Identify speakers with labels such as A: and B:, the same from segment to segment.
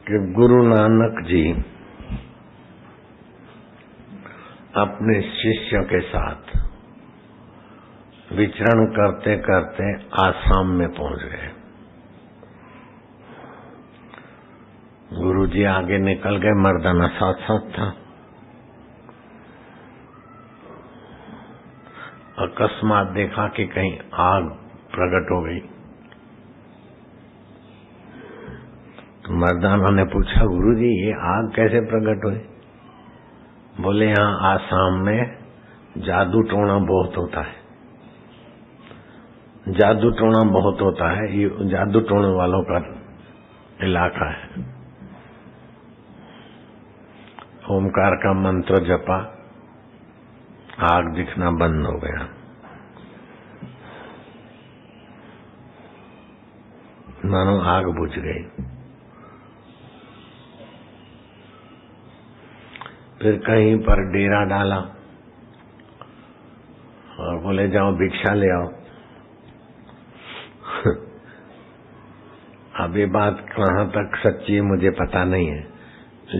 A: कि गुरु नानक जी अपने शिष्यों के साथ विचरण करते करते आसाम में पहुंच गए। गुरु जी आगे निकल गए, मर्दाना साथ साथ था। अकस्मात देखा कि कहीं आग प्रकट हो गई। तो मर्दाना ने पूछा, गुरु जी ये आग कैसे प्रकट हुई? बोले, यहाँ आसाम में जादू टोना बहुत होता है। जादू टोना बहुत होता है, ये जादू टोने वालों का इलाका है। ओमकार का मंत्र जपा, आग दिखना बंद हो गया। मानो आग बुझ गई। फिर कहीं पर डेरा डाला और बोले जाओ भिक्षा ले आओ। अब ये बात कहाँ तक सच्ची है मुझे पता नहीं है,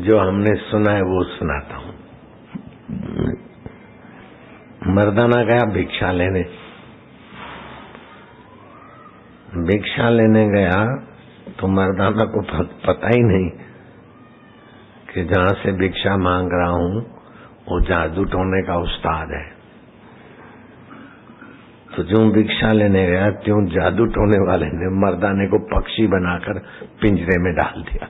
A: जो हमने सुना है वो सुनाता हूँ। मर्दाना गया भिक्षा लेने। भिक्षा लेने गया तो मर्दाना को पता ही नहीं कि जहाँ से भिक्षा मांग रहा हूँ वो जादू टोने का उस्ताद है। तो जो भिक्षा लेने गया त्यों जादू टोने वाले ने मर्दाने को पक्षी बनाकर पिंजरे में डाल दिया।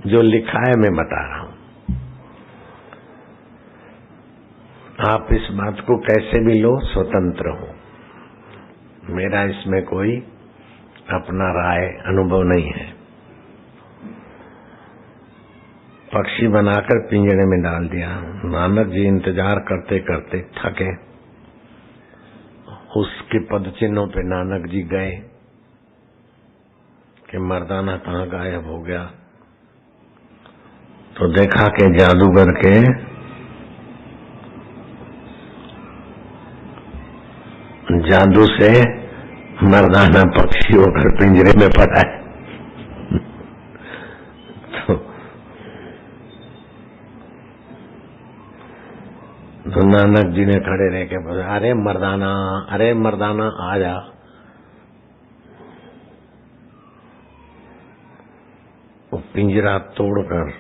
A: जो लिखा है मैं बता रहा हूँ, आप इस बात को कैसे भी लो, स्वतंत्र हो। मेरा इसमें कोई अपना राय अनुभव नहीं है। पक्षी बनाकर पिंजरे में डाल दिया। नानक जी इंतजार करते करते थके। उसके पद चिन्हों पे नानक जी गए कि मर्दाना कहाँ गायब हो गया। तो देखा कि जादूगर के जादू से मर्दाना पक्षी होकर पिंजरे में पड़ा है। तो नानक जी ने खड़े रह के बोला, अरे मर्दाना आ जा। वो पिंजरा तोड़कर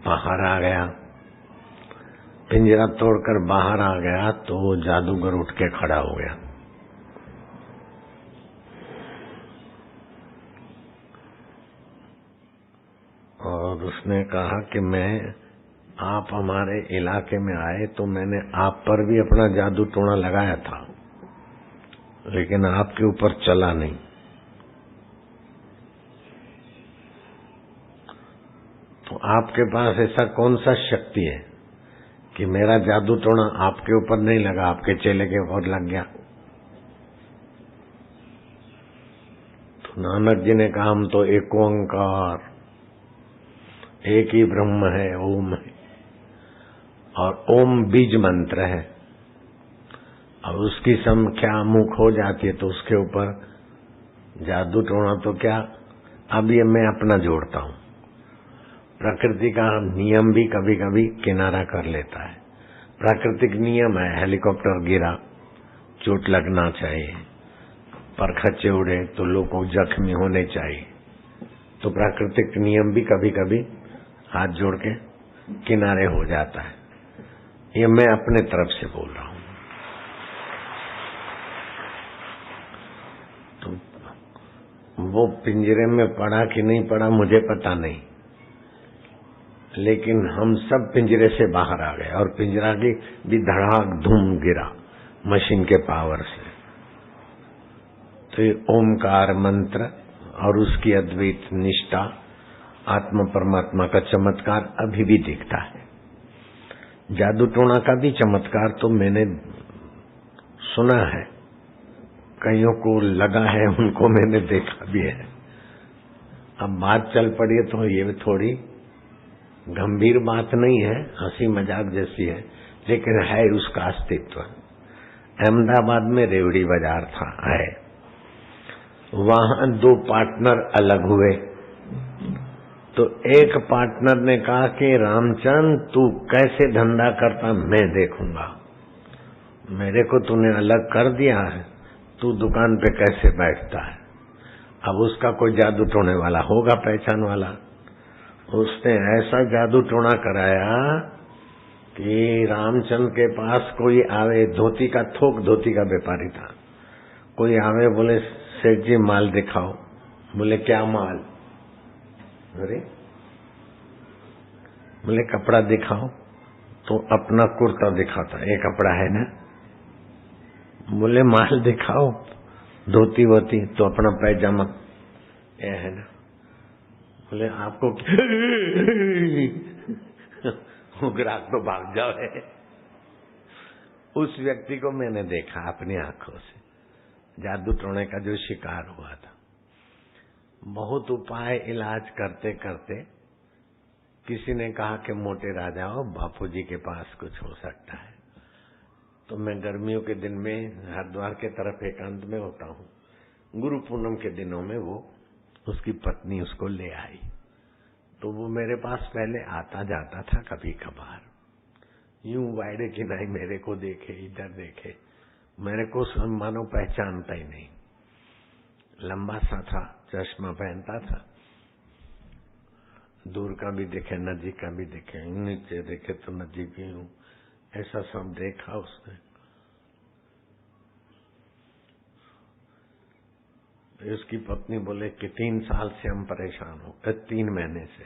A: बाहर आ गया। पिंजरा तोड़कर बाहर आ गया तो वो जादूगर उठ के खड़ा हो गया। और उसने कहा कि आप हमारे इलाके में आए तो मैंने आप पर भी अपना जादू टोना लगाया था, लेकिन आपके ऊपर चला नहीं। तो आपके पास ऐसा कौन सा शक्ति है कि मेरा जादू टोना आपके ऊपर नहीं लगा, आपके चेले के ऊपर लग गया? तो नानक जी ने कहा, हम तो एक ओंकार, एक ही ब्रह्म है, ओम है, और ओम बीज मंत्र है। अब उसकी संख्या मुख हो जाती है तो उसके ऊपर जादू टोना तो क्या। अब ये मैं अपना जोड़ता हूँ। प्रकृति का नियम भी कभी कभी किनारा कर लेता है। प्राकृतिक नियम है, हेलीकॉप्टर गिरा, चोट लगना चाहिए, परखच्चे उड़े तो लोग को जख्मी होने चाहिए। तो प्राकृतिक नियम भी कभी कभी हाथ जोड़ के किनारे हो जाता है। ये मैं अपने तरफ से बोल रहा हूं। तो वो पिंजरे में पड़ा कि नहीं पड़ा मुझे पता नहीं, लेकिन हम सब पिंजरे से बाहर आ गए और पिंजरा की भी धड़ाक धूम गिरा मशीन के पावर से। तो ये ओमकार मंत्र और उसकी अद्वैत निष्ठा, आत्मा परमात्मा का चमत्कार अभी भी दिखता है। जादू टोना का भी चमत्कार तो मैंने सुना है, कईयों को लगा है, उनको मैंने देखा भी है। अब बात चल पड़ी है तो ये थोड़ी गंभीर बात नहीं है, हंसी मजाक जैसी है, लेकिन है उसका अस्तित्व। अहमदाबाद में रेवड़ी बाजार था, है, वहां 2 पार्टनर अलग हुए। तो एक पार्टनर ने कहा कि रामचंद तू कैसे धंधा करता मैं देखूंगा, मेरे को तूने अलग कर दिया है, तू दुकान पे कैसे बैठता है। अब उसका कोई जादू टोने वाला होगा, पहचान वाला, उसने ऐसा जादू टोना कराया कि रामचंद्र के पास कोई आवे, धोती का थोक धोती का व्यापारी था, कोई आवे बोले सेठ जी माल दिखाओ, बोले क्या माल, अरे बोले कपड़ा दिखाओ, तो अपना कुर्ता दिखाता, ये कपड़ा है ना, बोले माल दिखाओ, धोती वोती, तो अपना पैजामा, ये है ना, बोले आपको ग्राहक तो भाग जाओ। उस व्यक्ति को मैंने देखा अपनी आंखों से, जादू टोने का जो शिकार हुआ था। बहुत उपाय इलाज करते करते किसी ने कहा कि मोटे राजाओं बापूजी के पास कुछ हो सकता है। तो मैं गर्मियों के दिन में हरिद्वार के तरफ एकांत में होता हूँ, गुरु पूनम के दिनों में वो उसकी पत्नी उसको ले आई, तो वो मेरे पास पहले आता जाता था कभी कभार, यूं वायदे की नहीं मेरे को देखे इधर देखे, मेरे को मानो पहचानता ही नहीं। लंबा सा था, चश्मा पहनता था, दूर का भी देखे नजीक का भी देखे, नीचे देखे तो नजीक ही हूँ, ऐसा सब देखा उसने। उसकी पत्नी बोले कि 3 साल से हम परेशान हो, 3 महीने से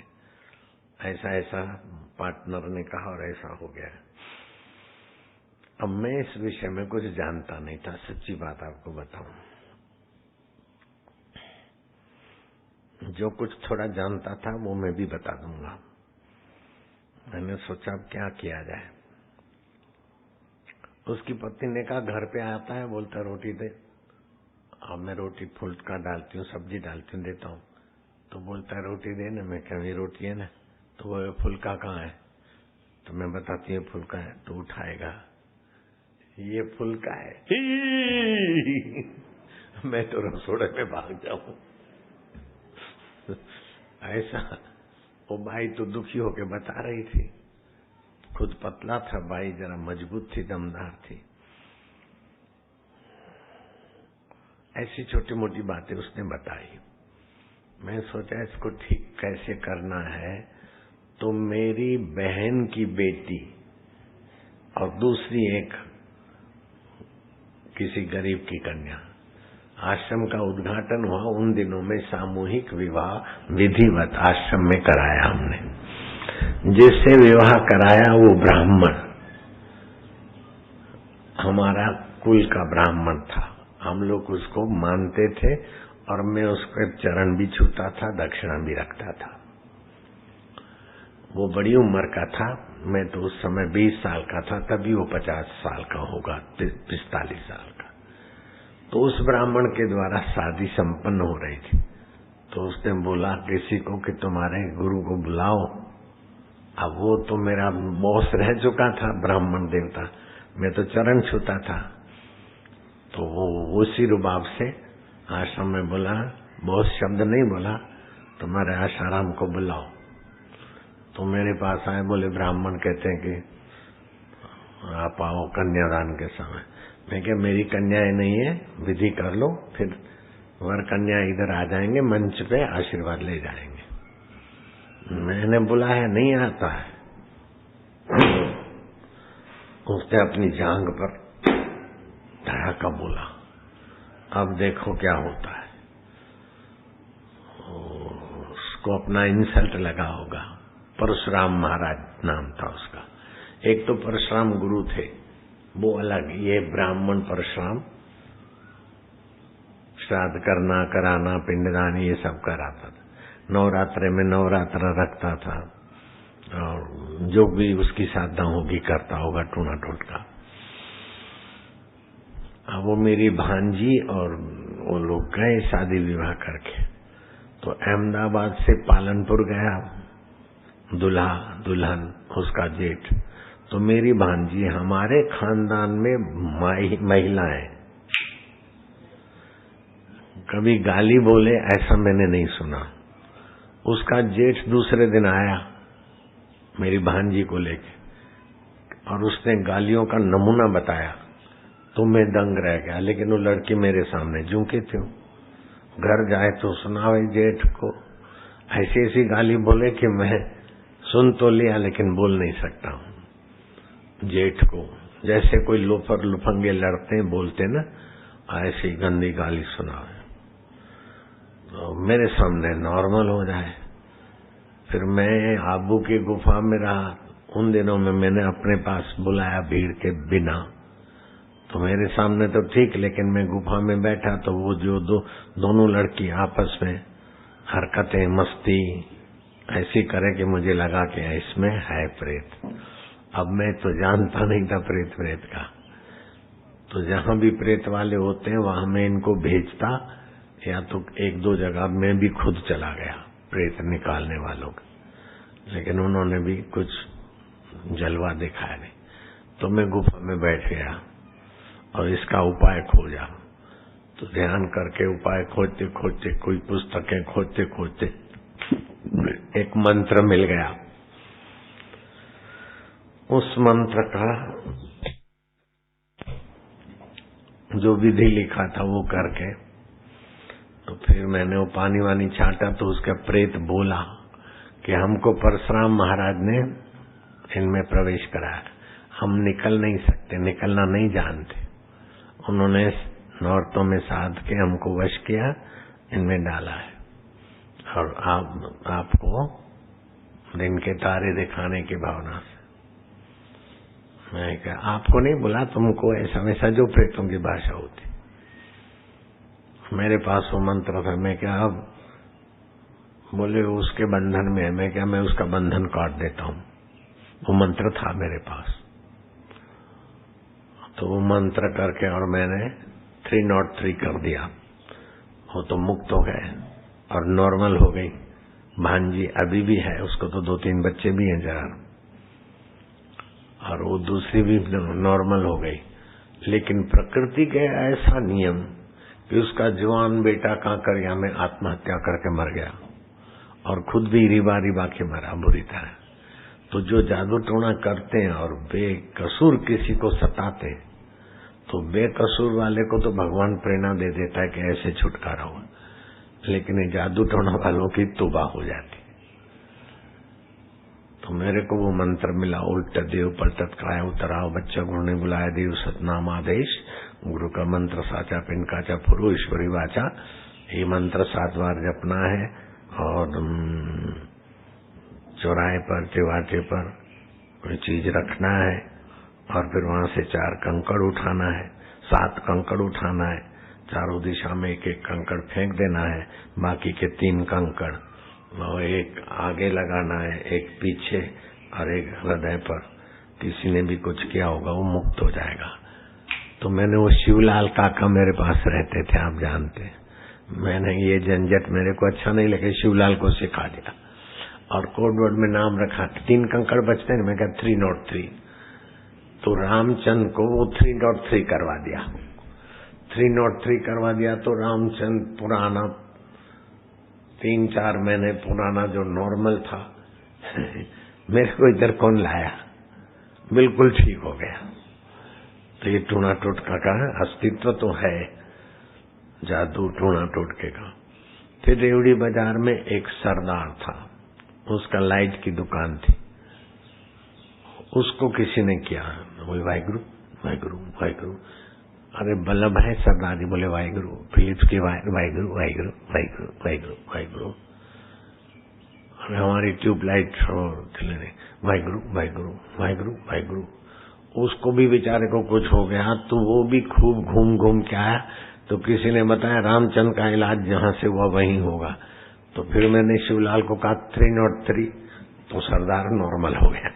A: ऐसा ऐसा पार्टनर ने कहा और ऐसा हो गया। अब मैं इस विषय में कुछ जानता नहीं था, सच्ची बात आपको बताऊं, जो कुछ थोड़ा जानता था वो मैं भी बता दूंगा। मैंने सोचा अब क्या किया जाए। उसकी पत्नी ने कहा घर पे आता है, बोलता रोटी दे, अब मैं रोटी फुल्का डालती हूँ, सब्जी डालती हूँ, देता हूँ, तो बोलता है रोटी दे ना, मैं कह रोटी है ना, तो वो फुल्का कहाँ है, तो मैं बताती हूँ फुल्का है, तो उठाएगा ये फुल्का है। मैं तो रसोड़े में भाग जाऊं। ऐसा वो बाई तो दुखी होके बता रही थी, खुद पतला था, बाई जरा मजबूत थी, दमदार थी। ऐसी छोटी मोटी बातें उसने बताई। मैं सोचा इसको ठीक कैसे करना है, तो मेरी बहन की बेटी और दूसरी एक किसी गरीब की कन्या, आश्रम का उद्घाटन हुआ उन दिनों में, सामूहिक विवाह विधिवत आश्रम में कराया हमने। जिससे विवाह कराया वो ब्राह्मण, हमारा कुल का ब्राह्मण था, हम लोग उसको मानते थे और मैं उसके चरण भी छूता था, दक्षिणा भी रखता था। वो बड़ी उम्र का था, मैं तो उस समय 20 साल का था, तभी वो 50 साल का होगा, 45 साल का। तो उस ब्राह्मण के द्वारा शादी संपन्न हो रही थी, तो उसने बोला किसी को कि तुम्हारे गुरु को बुलाओ। अब वो तो मेरा बॉस रह चुका था, ब्राह्मण देवता, मैं तो चरण छूता था, तो वो उसी रुबाब से आश्रम में बोला, बॉस शब्द नहीं बोला, तुम्हारे आशाराम को बुलाओ। तो मेरे पास आए, बोले ब्राह्मण कहते हैं कि आप आओ कन्यादान के समय। मैं क्या मेरी कन्याएं नहीं है, विधि कर लो, फिर वर कन्या इधर आ जाएंगे, मंच पे आशीर्वाद ले जाएंगे। मैंने बुलाया, नहीं आता है। उसने अपनी जांघ पर धड़ाका बोला, अब देखो क्या होता है। उसको अपना इंसल्ट लगा होगा। परशुराम महाराज नाम था उसका। एक तो परशुराम गुरु थे, वो अलग, ये ब्राह्मण परशुराम श्राद्ध करना, कराना, पिंडदान ये सब कराता था। नवरात्रे में नवरात्र रखता था और जो भी उसकी साधना होगी करता होगा, टूना टोटका। अब वो मेरी भांजी और वो लोग गए शादी विवाह करके, तो अहमदाबाद से पालनपुर गया, दूल्हा दुल्हन उसका जेठ। तो मेरी भांजी हमारे खानदान में महिला है, कभी गाली बोले ऐसा मैंने नहीं सुना। उसका जेठ दूसरे दिन आया मेरी भांजी को लेके और उसने गालियों का नमूना बताया तो मैं दंग रह गया। लेकिन वो लड़की मेरे सामने झुकी थी, घर जाए तो सुनावे जेठ को, ऐसी ऐसी गाली बोले कि मैं सुन तो लिया लेकिन बोल नहीं सकता हूँ। जेठ को जैसे कोई लोफर लुफंगे लड़ते बोलते ना, ऐसी गंदी गाली सुनावे तो मेरे सामने नॉर्मल हो जाए। फिर मैं आबू की गुफा में रहा, उन दिनों में मैंने अपने पास बुलाया भीड़ के बिना। तो मेरे सामने तो ठीक, लेकिन मैं गुफा में बैठा तो वो जो दोनों लड़की आपस में हरकतें मस्ती ऐसी करे कि मुझे लगा कि इसमें है प्रेत। अब मैं तो जानता नहीं था प्रेत का, तो जहां भी प्रेत वाले होते हैं वहां मैं इनको भेजता, या तो एक दो जगह मैं भी खुद चला गया प्रेत निकालने वालों का, लेकिन उन्होंने भी कुछ जलवा दिखाया नहीं। तो मैं गुफा में बैठ गया और इसका उपाय खोजा। तो ध्यान करके उपाय खोजते खोजते, कोई पुस्तकें खोजते खोजते एक मंत्र मिल गया। उस मंत्र का जो विधि लिखा था वो करके, तो फिर मैंने वो पानी वानी छाटा तो उसका प्रेत बोला कि हमको परशुराम महाराज ने इनमें प्रवेश कराया, हम निकल नहीं सकते, निकलना नहीं जानते। उन्होंने नौरतों में साध के हमको वश किया, इनमें डाला है और आपको दिन के तारे दिखाने की भावना से। मैं कहा आपको नहीं बोला, तुमको ऐसा वैसा जो प्रेतों की भाषा होती। मेरे पास वो मंत्र था। मैं क्या अब बोले उसके बंधन में है, मैं क्या मैं उसका बंधन काट देता हूं। वो मंत्र था मेरे पास, तो वो मंत्र करके और मैंने 303 कर दिया। वो तो मुक्त हो गए और नॉर्मल हो गई। भांजी अभी भी है, उसको तो 2-3 बच्चे भी हैं जरा, और वो दूसरी भी नॉर्मल हो गई। लेकिन प्रकृति के ऐसा नियम कि उसका जवान बेटा कांकरिया में आत्महत्या करके मर गया और खुद भी रिबा रिबा के मरा बुरी तरह। तो जो जादू टोना करते हैं और बेकसूर किसी को सताते, तो बेकसूर वाले को तो भगवान प्रेरणा दे देता है कि ऐसे छुटकारा हो, लेकिन ये जादू टोना वालों की तौबा हो जाती। तो मेरे को वो मंत्र मिला, उल्ट देव पर तत्काय उतराव, बच्चा गुरु ने बुलाया देव सतनाम आदेश, गुरु का मंत्र साचा पिनकाचा फुरु ईश्वरी वाचा। ये मंत्र 7 बार जपना है और चौराहे पर चिवाटे पर कोई चीज रखना है और फिर वहां से 4 कंकड़ उठाना है, 7 कंकड़ उठाना है, चारों दिशा में एक एक कंकड़ फेंक देना है, बाकी के 3 कंकड़ और एक आगे लगाना है, एक पीछे और एक हृदय पर। किसी ने भी कुछ किया होगा वो मुक्त हो जाएगा। तो मैंने वो शिवलाल काका मेरे पास रहते थे, आप जानते, मैंने ये झंझट मेरे को अच्छा नहीं लगे, शिवलाल को सिखा दिया और कोड वर्ड में नाम रखा। 3 कंकड़ बचते हैं, मैं कहा 303। तो रामचंद्र को वो 303 करवा दिया। 303 करवा दिया तो रामचंद्र पुराना 3-4 महीने पुराना जो नॉर्मल था मेरे को इधर कौन लाया, बिल्कुल ठीक हो गया। तो ये टूणा टोटका का अस्तित्व तो है, जादू टूणा टोटके का। फिर रेवड़ी बाजार में एक सरदार था, उसका लाइट की दुकान थी, उसको किसी ने किया, बोले वाहिगुरु वाहिगुरु वाहिगुरु। अरे बल्लभ है सरदार जी, बोले वाहिगुरु, फिलिप्स की वाहिगुरु वाहिगुरु वाहिगुरु वाहिगुरु वाहिगुरु। अरे हमारी ट्यूबलाइट वाहिगुरु वाहिगुरु वाहिगुरु वाहिगुरु। उसको भी बेचारे को कुछ हो गया तो वो भी खूब घूम घूम के आया। तो किसी ने बताया रामचंद्र का इलाज जहां से हुआ वहीं होगा। तो फिर मैंने शिवलाल को कहा 303, तो सरदार नॉर्मल हो गया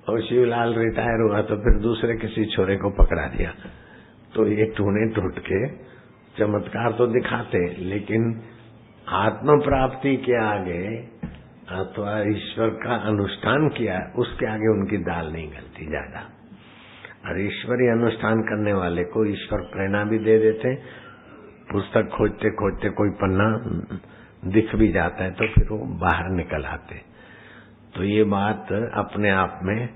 A: और शिवलाल रिटायर हुआ तो फिर दूसरे किसी छोरे को पकड़ा दिया। तो ये टूने टूट के चमत्कार तो दिखाते, लेकिन आत्म प्राप्ति के आगे अथवा ईश्वर का अनुष्ठान किया, उसके आगे उनकी दाल नहीं गलती ज्यादा। और ईश्वरीय अनुष्ठान करने वाले को ईश्वर प्रेरणा भी दे देते, पुस्तक खोजते खोजते कोई पन्ना दिख भी जाता है तो फिर वो बाहर निकल आते। तो ये बात अपने आप में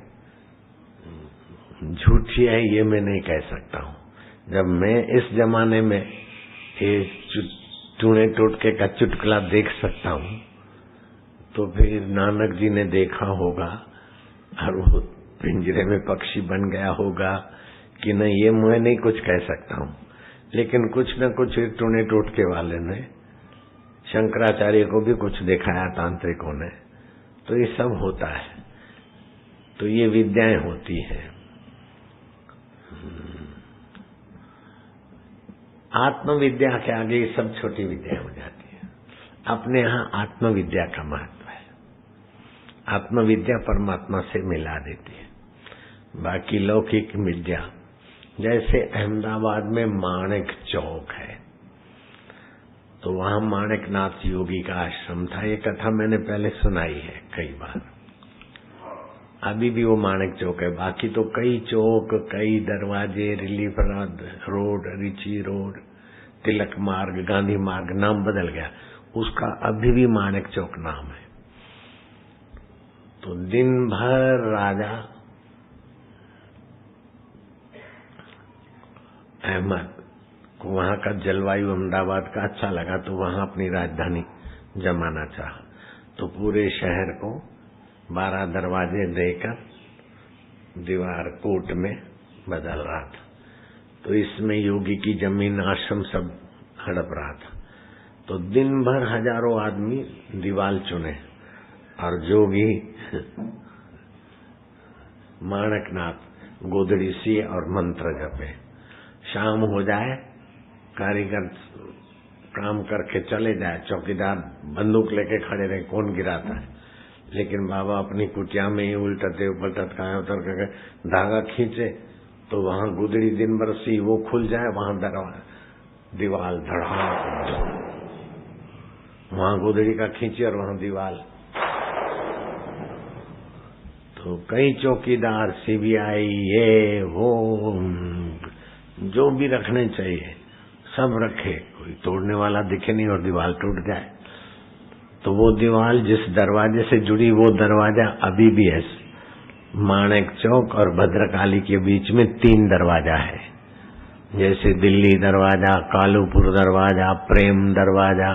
A: झूठी है, ये मैं नहीं कह सकता हूँ। जब मैं इस जमाने में ये टूणे टोटके का चुटकुला देख सकता हूँ तो फिर नानक जी ने देखा होगा और वो पिंजरे में पक्षी बन गया होगा कि नहीं, ये मैं नहीं कुछ कह सकता हूँ। लेकिन कुछ न कुछ टूणे टोटके वाले ने, शंकराचार्य को भी कुछ दिखाया तांत्रिकों ने, तो ये सब होता है। तो ये विद्याएं होती हैं। आत्मविद्या के आगे ये सब छोटी विद्या हो जाती है। अपने यहाँ आत्मविद्या का महत्व है। आत्मविद्या परमात्मा से मिला देती है। बाकी लौकिक विद्या, जैसे अहमदाबाद में माणिक चौक है, तो वहां माणिकनाथ योगी का आश्रम था। ये कथा मैंने पहले सुनाई है कई बार। अभी भी वो माणिक चौक है। बाकी तो कई चौक, कई दरवाजे, रिलीफ रोड, रिची रोड, तिलक मार्ग, गांधी मार्ग, नाम बदल गया। उसका अभी भी माणिक चौक नाम है। तो दिन भर राजा अहमद को वहां का जलवायु अहमदाबाद का अच्छा लगा, तो वहां अपनी राजधानी जमाना चाहा। तो पूरे शहर को 12 दरवाजे देकर दीवार कोट में बदल रहा था। तो इसमें योगी की जमीन, आश्रम सब हड़प रहा था। तो दिन भर हजारों आदमी दीवाल चुने और जोगी माणकनाथ गोदड़ी सी और मंत्र जपे। शाम हो जाए, कारीगर काम करके चले जाए, चौकीदार बंदूक लेके खड़े रहे, कौन गिराता है। लेकिन बाबा अपनी कुटिया में ही उल्टते पलटत का उतर करके धागा खींचे तो वहां गुदड़ी दिन भर सी वो खुल जाए, वहां दीवाल धड़ाक, वहां गुदड़ी का खींचे और वहां दीवाल। तो कई चौकीदार, सीबीआई, ये वो जो भी रखने चाहिए सब रखे, कोई तोड़ने वाला दिखे नहीं और दीवार टूट जाए। तो वो दीवार जिस दरवाजे से जुड़ी, वो दरवाजा अभी भी है। माणिक चौक और भद्रकाली के बीच में 3 दरवाजा है। जैसे दिल्ली दरवाजा, कालूपुर दरवाजा, प्रेम दरवाजा,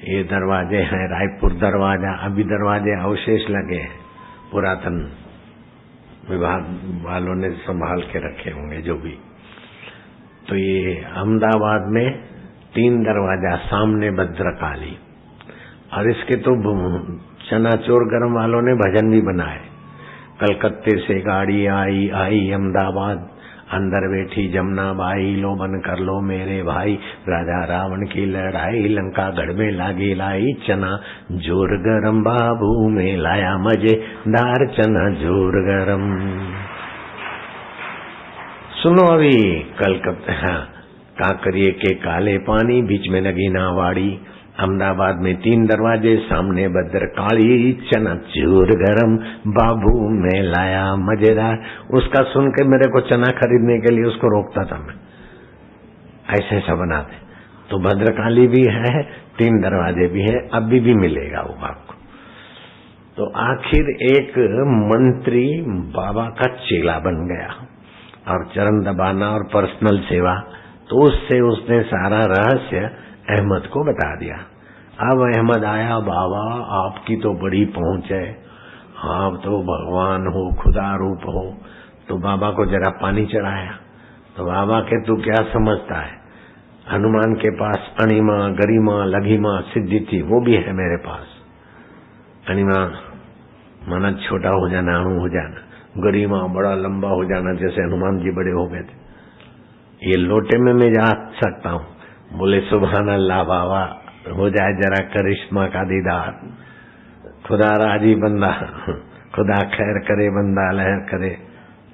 A: ये दरवाजे हैं। रायपुर दरवाजा, अभी दरवाजे अवशेष लगे हैं, पुरातन विभाग वालों ने संभाल के रखे होंगे जो भी। तो ये अहमदाबाद में 3 दरवाजा, सामने भद्रकाली। और इसके तो चनाचोर गरम वालों ने भजन भी बनाए। कलकत्ते से गाड़ी आई आई अहमदाबाद, अंदर बैठी जमुना बाई, लो बन कर लो मेरे भाई, राजा रावण की लड़ाई, लंका गढ़ में लागी लाई, चना जोर गरम बाबू में लाया मजेदार चना जोर गरम। सुनो अभी कलकत्ता काकरिए के काले पानी, बीच में लगी नावाड़ी। अहमदाबाद में 3 दरवाजे, सामने भद्रकाली, चना चूर गरम बाबू में लाया मजेदार। उसका सुन के मेरे को चना खरीदने के लिए उसको रोकता था मैं, ऐसे ऐसा बनाते। तो भद्रकाली भी है, 3 दरवाजे भी है, अभी भी मिलेगा वो आपको। तो आखिर एक मंत्री बाबा का चेला बन गया और चरण दबाना और पर्सनल सेवा, तो उससे उसने सारा रहस्य अहमद को बता दिया। अब अहमद आया, बाबा आपकी तो बड़ी पहुंच है, आप तो भगवान हो, खुदा रूप हो। तो बाबा को जरा पानी चढ़ाया। तो बाबा के तू क्या समझता है, हनुमान के पास अणिमा, गरिमा, लघिमा, सिद्धि थी, वो भी है मेरे पास। अणिमा माना छोटा हो जाना, अणु हो जाना, गरिमा बड़ा लंबा हो जाना, जैसे हनुमान जी बड़े हो गए थे। ये लोटे में मैं जा सकता हूँ। बोले सुभान अल्लाह बाबा, हो जाए जरा करिश्मा का दीदार। खुदा राजी बंदा, खुदा खैर करे बंदा लहर करे,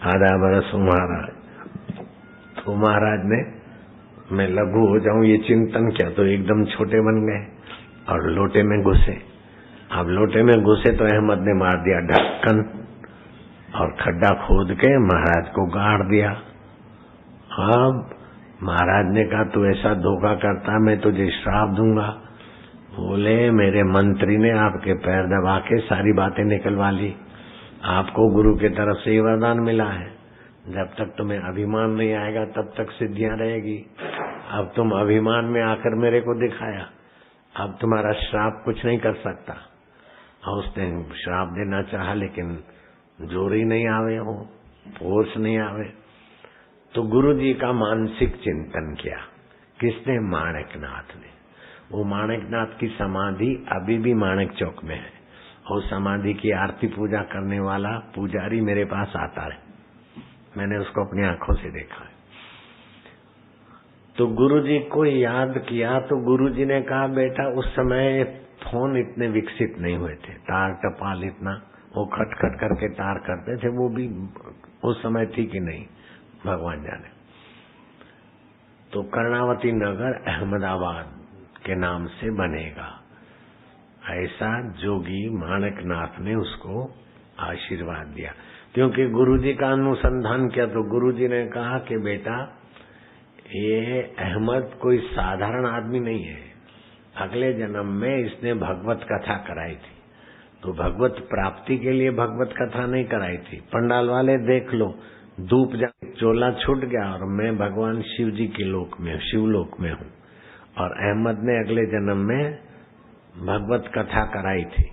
A: आधा बरस महाराज। तो महाराज ने मैं लघु हो जाऊं ये चिंतन किया, तो एकदम छोटे बन गए। और लोटे में घुसे। अब लोटे में घुसे तो अहमद ने मार दिया ढक्कन और खड्डा खोद के महाराज को गाड़ दिया। अब महाराज ने कहा तू ऐसा धोखा करता मैं तुझे श्राप दूंगा। बोले मेरे मंत्री ने आपके पैर दबा के सारी बातें निकलवा ली। आपको गुरु की तरफ से वरदान मिला है, जब तक तुम्हें अभिमान नहीं आएगा तब तक सिद्धियां रहेगी। अब तुम अभिमान में आकर मेरे को दिखाया, अब तुम्हारा श्राप कुछ नहीं कर सकता। और उसने श्राप देना चाहा लेकिन जोर ही नहीं आवे, हो फोर्स नहीं आवे। तो गुरु जी का मानसिक चिंतन किया। किसने? माणिकनाथ ने। वो माणिकनाथ की समाधि अभी भी माणिक चौक में है और समाधि की आरती पूजा करने वाला पुजारी मेरे पास आता है, मैंने उसको अपनी आंखों से देखा है। तो गुरु जी को याद किया तो गुरु जी ने कहा बेटा उस समय फोन इतने विकसित नहीं हुए थे, तार टपाल इतना वो खट खट करके तार करते थे, वो भी उस समय थी कि नहीं भगवान जाने। तो कर्णावती नगर अहमदाबाद के नाम से बनेगा, ऐसा जोगी माणिकनाथ ने उसको आशीर्वाद दिया। क्योंकि गुरुजी का अनुसंधान किया तो गुरुजी ने कहा कि बेटा ये अहमद कोई साधारण आदमी नहीं है, अगले जन्म में इसने भगवत कथा कराई थी। तो भगवत प्राप्ति के लिए भगवत कथा नहीं कराई थी। पंडाल वाले देख लो, धूप जाके चोला छूट गया और मैं भगवान शिव जी के लोक में, शिवलोक में हूँ। और अहमद ने अगले जन्म में भगवत कथा कराई थी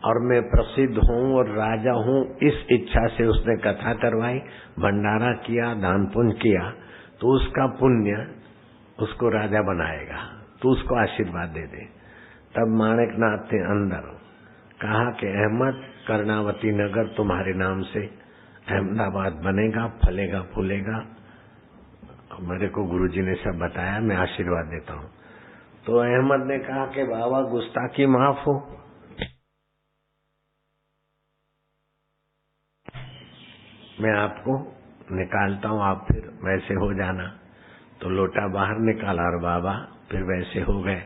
A: और मैं प्रसिद्ध हूँ और राजा हूँ, इस इच्छा से उसने कथा करवाई, भंडारा किया, दान पुण्य किया, तो उसका पुण्य उसको राजा बनाएगा, तो उसको आशीर्वाद दे दे। तब माणिकनाथ ने अंदर कहा कि अहमद कर्णावती नगर तुम्हारे नाम से अहमदाबाद बनेगा, फलेगा फूलेगा। मेरे को गुरुजी ने सब बताया, मैं आशीर्वाद देता हूँ। तो अहमद ने कहा कि बाबा गुस्ताखी माफ हो, मैं आपको निकालता हूँ, आप फिर वैसे हो जाना। तो लोटा बाहर निकाला और बाबा फिर वैसे हो गए।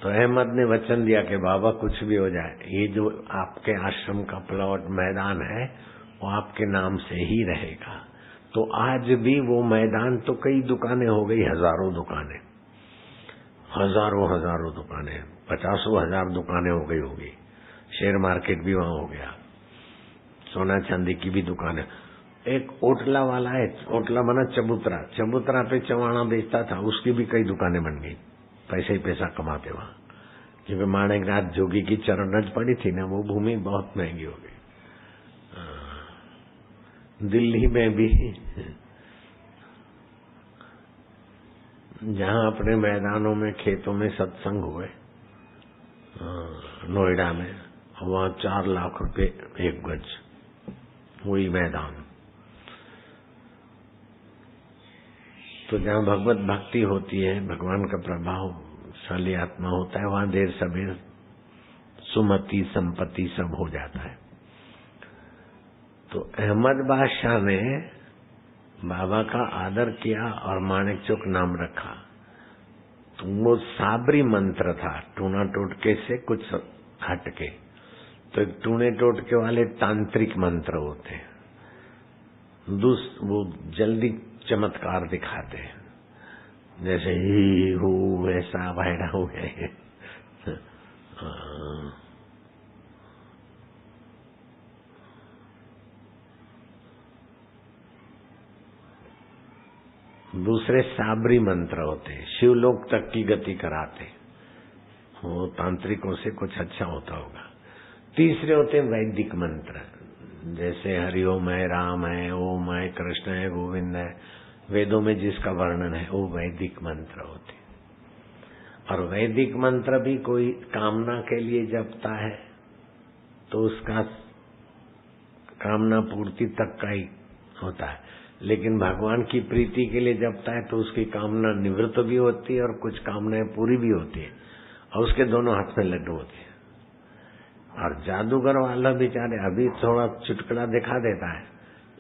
A: तो अहमद ने वचन दिया कि बाबा कुछ भी हो जाए, ये जो आपके आश्रम का प्लॉट मैदान है वो आपके नाम से ही रहेगा। तो आज भी वो मैदान तो कई दुकानें हो गई, हजारों दुकानें, हजारों दुकानें, 50,000 दुकानें हो गई होगी। शेयर मार्केट भी वहां हो गया, सोना चांदी की भी दुकान है। एक ओटला वाला है, ओटला बना चबूतरा, चबूतरा पे चवाना बेचता था, उसकी भी कई दुकानें बन गई, पैसे ही पैसा कमाते वहां। क्योंकि माणिकनाथ जोगी की चरणज पड़ी थी ना, वो भूमि बहुत महंगी हो गई। दिल्ली में भी जहां अपने मैदानों में खेतों में सत्संग हुए, नोएडा में, वहां 4 लाख रुपए एक गज, वही मैदान। तो जहाँ भगवत भक्ति होती है, भगवान का प्रभावशाली आत्मा होता है, वहां देर सबेर सुमति संपत्ति सब हो जाता है। तो अहमद बादशाह ने बाबा का आदर किया और माणिक चौक नाम रखा। तो वो साबरी मंत्र था, टूना टोटके से कुछ हटके। तो एक टूने टोटके वाले तांत्रिक मंत्र होते हैं, वो जल्दी चमत्कार दिखाते हैं, जैसे ही हो ऐसा वायड़ा हो गए। दूसरे साबरी मंत्र होते हैं, शिवलोक तक की गति कराते, वो तांत्रिकों से कुछ अच्छा होता होगा। तीसरे होते हैं वैदिक मंत्र, जैसे हरिओम है, राम है, ओम है, कृष्ण है, गोविंद है, वेदों में जिसका वर्णन है वो वैदिक मंत्र होते। और वैदिक मंत्र भी कोई कामना के लिए जपता है तो उसका कामना पूर्ति तक का ही होता है, लेकिन भगवान की प्रीति के लिए जपता है तो उसकी कामना निवृत्त भी होती है और कुछ कामनाएं पूरी भी होती है, और उसके दोनों हाथ में लड्डू होते हैं। और जादूगर वाला बेचारे अभी थोड़ा चुटकुला दिखा देता है,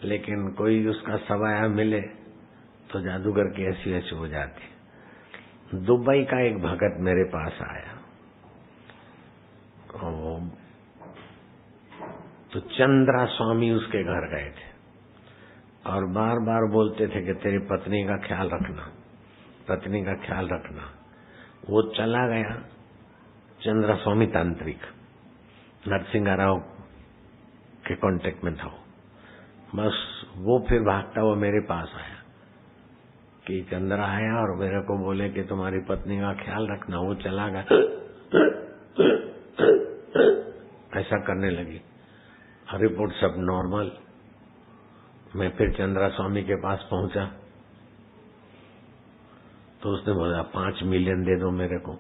A: लेकिन कोई उसका सवाया मिले तो जादूगर की ऐसी ऐसी हो जाती। दुबई का एक भगत मेरे पास आया, तो चंद्रा स्वामी उसके घर गए थे और बार बार बोलते थे कि तेरी पत्नी का ख्याल रखना, पत्नी का ख्याल रखना। वो चला गया, चंद्रा स्वामी तांत्रिक नरसिंह राव के कांटेक्ट में था। बस वो फिर भागता हुआ मेरे पास आया कि चंद्रा आया और मेरे को बोले कि तुम्हारी पत्नी का ख्याल रखना। वो चला गया, ऐसा करने लगी, रिपोर्ट सब नॉर्मल। मैं फिर चंद्रा स्वामी के पास पहुंचा तो उसने बोला 5 मिलियन दे दो मेरे को।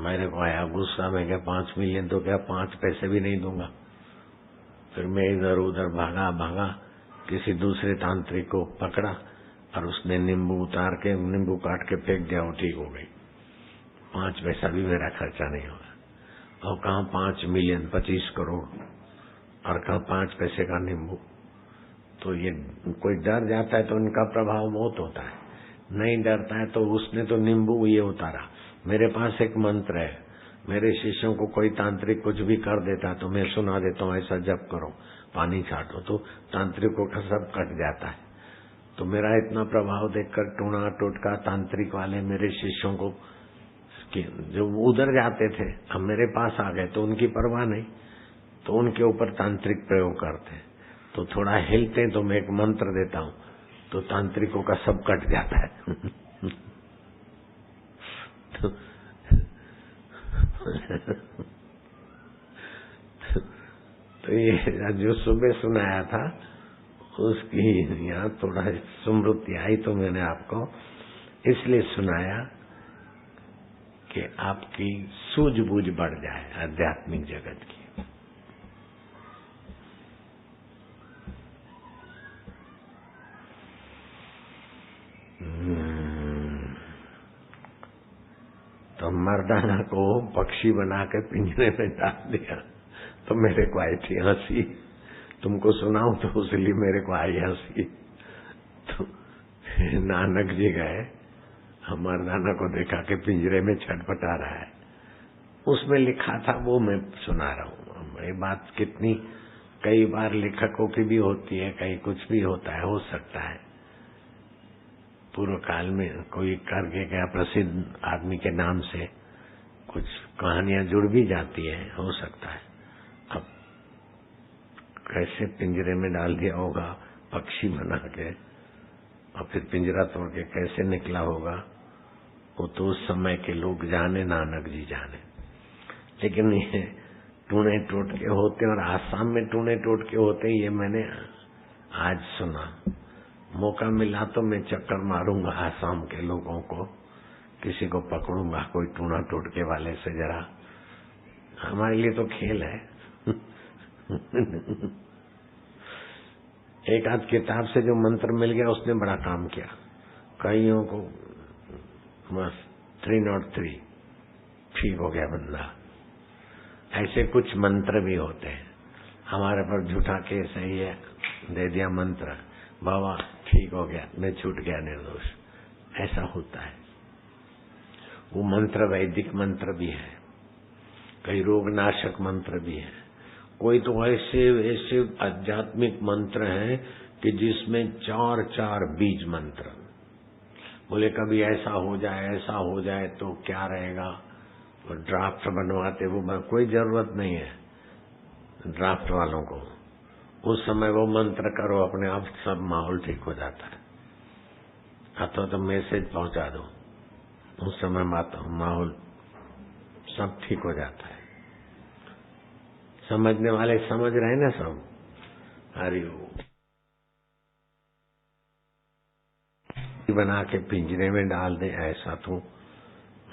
A: मेरे को आया गुस्सा, मैं क्या 5 मिलियन तो क्या 5 पैसे भी नहीं दूंगा। फिर मैं इधर उधर भागा, किसी दूसरे तांत्रिक को पकड़ा और उसने नींबू उतार के, नींबू काट के फेंक दिया, वो ठीक हो गई। 5 पैसा भी मेरा खर्चा नहीं होगा। और कहाँ 5 मिलियन 25 करोड़ और कहाँ 5 पैसे का नींबू। तो ये कोई डर जाता है तो इनका प्रभाव बहुत होता है, नहीं डरता है तो उसने तो नींबू ये उतारा। मेरे पास एक मंत्र है, मेरे शिष्यों को कोई तांत्रिक कुछ भी कर देता तो मैं सुना देता हूँ, ऐसा जप करो, पानी छाटो, तो तांत्रिकों का सब कट जाता है। तो मेरा इतना प्रभाव देखकर टूणा टोटका तांत्रिक वाले मेरे शिष्यों को जो उधर जाते थे अब मेरे पास आ गए तो उनकी परवाह नहीं, तो उनके ऊपर तांत्रिक प्रयोग करते। तो थोड़ा हिलते तो मैं एक मंत्र देता हूँ तो तांत्रिकों का सब कट जाता है। तो ये जो सुबह सुनाया था उसकी यहाँ थोड़ा स्मृति आई तो मैंने आपको इसलिए सुनाया कि आपकी सूझबूझ बढ़ जाए आध्यात्मिक जगत की। तो मर्दाना को पक्षी बना के पिंजरे में डाल दिया तो मेरे को आई थी हंसी। तुमको सुनाऊं तो इसलिए मेरे को आई हंसी। तो नानक जी गए, मर्दाना को देखा के पिंजरे में छटपटा रहा है। उसमें लिखा था वो मैं सुना रहा हूँ। ये बात कितनी कई बार लेखकों की भी होती है, कहीं कुछ भी होता है, हो सकता है पूर्व काल में कोई करके गया प्रसिद्ध आदमी के नाम से कुछ कहानियां जुड़ भी जाती है, हो सकता है। अब कैसे पिंजरे में डाल दिया होगा पक्षी बना के और फिर पिंजरा तोड़ के कैसे निकला होगा वो तो उस समय के लोग जाने, नानक जी जाने। लेकिन ये टूणे टोटके होते और आसाम में टूणे टोटके होते ये मैंने आज सुना। मौका मिला तो मैं चक्कर मारूंगा आसाम के लोगों को, किसी को पकड़ूंगा कोई टूणा टोटके वाले से, जरा हमारे लिए तो खेल है। एक आध किताब से जो मंत्र मिल गया उसने बड़ा काम किया। कईयों को बस 303 ठीक हो गया बंदा। ऐसे कुछ मंत्र भी होते हैं। हमारे पर झूठा केस है, ये दे दिया मंत्र, बाबा ठीक हो गया, मैं छूट गया निर्दोष, ऐसा होता है। वो मंत्र वैदिक मंत्र भी है, कई रोगनाशक मंत्र भी है, कोई तो ऐसे ऐसे आध्यात्मिक मंत्र हैं कि जिसमें 4 बीज मंत्र। बोले कभी ऐसा हो जाए तो क्या रहेगा, वो ड्राफ्ट बनवाते, वो कोई जरूरत नहीं है ड्राफ्ट वालों को। उस समय वो मंत्र करो, अपने आप सब माहौल ठीक हो जाता है। अथवा तो मैसेज पहुंचा दो, उस समय माहौल सब ठीक हो जाता है। समझने वाले समझ रहे ना सब। हरिओम। बना के पिंजरे में डाल दे ऐसा तो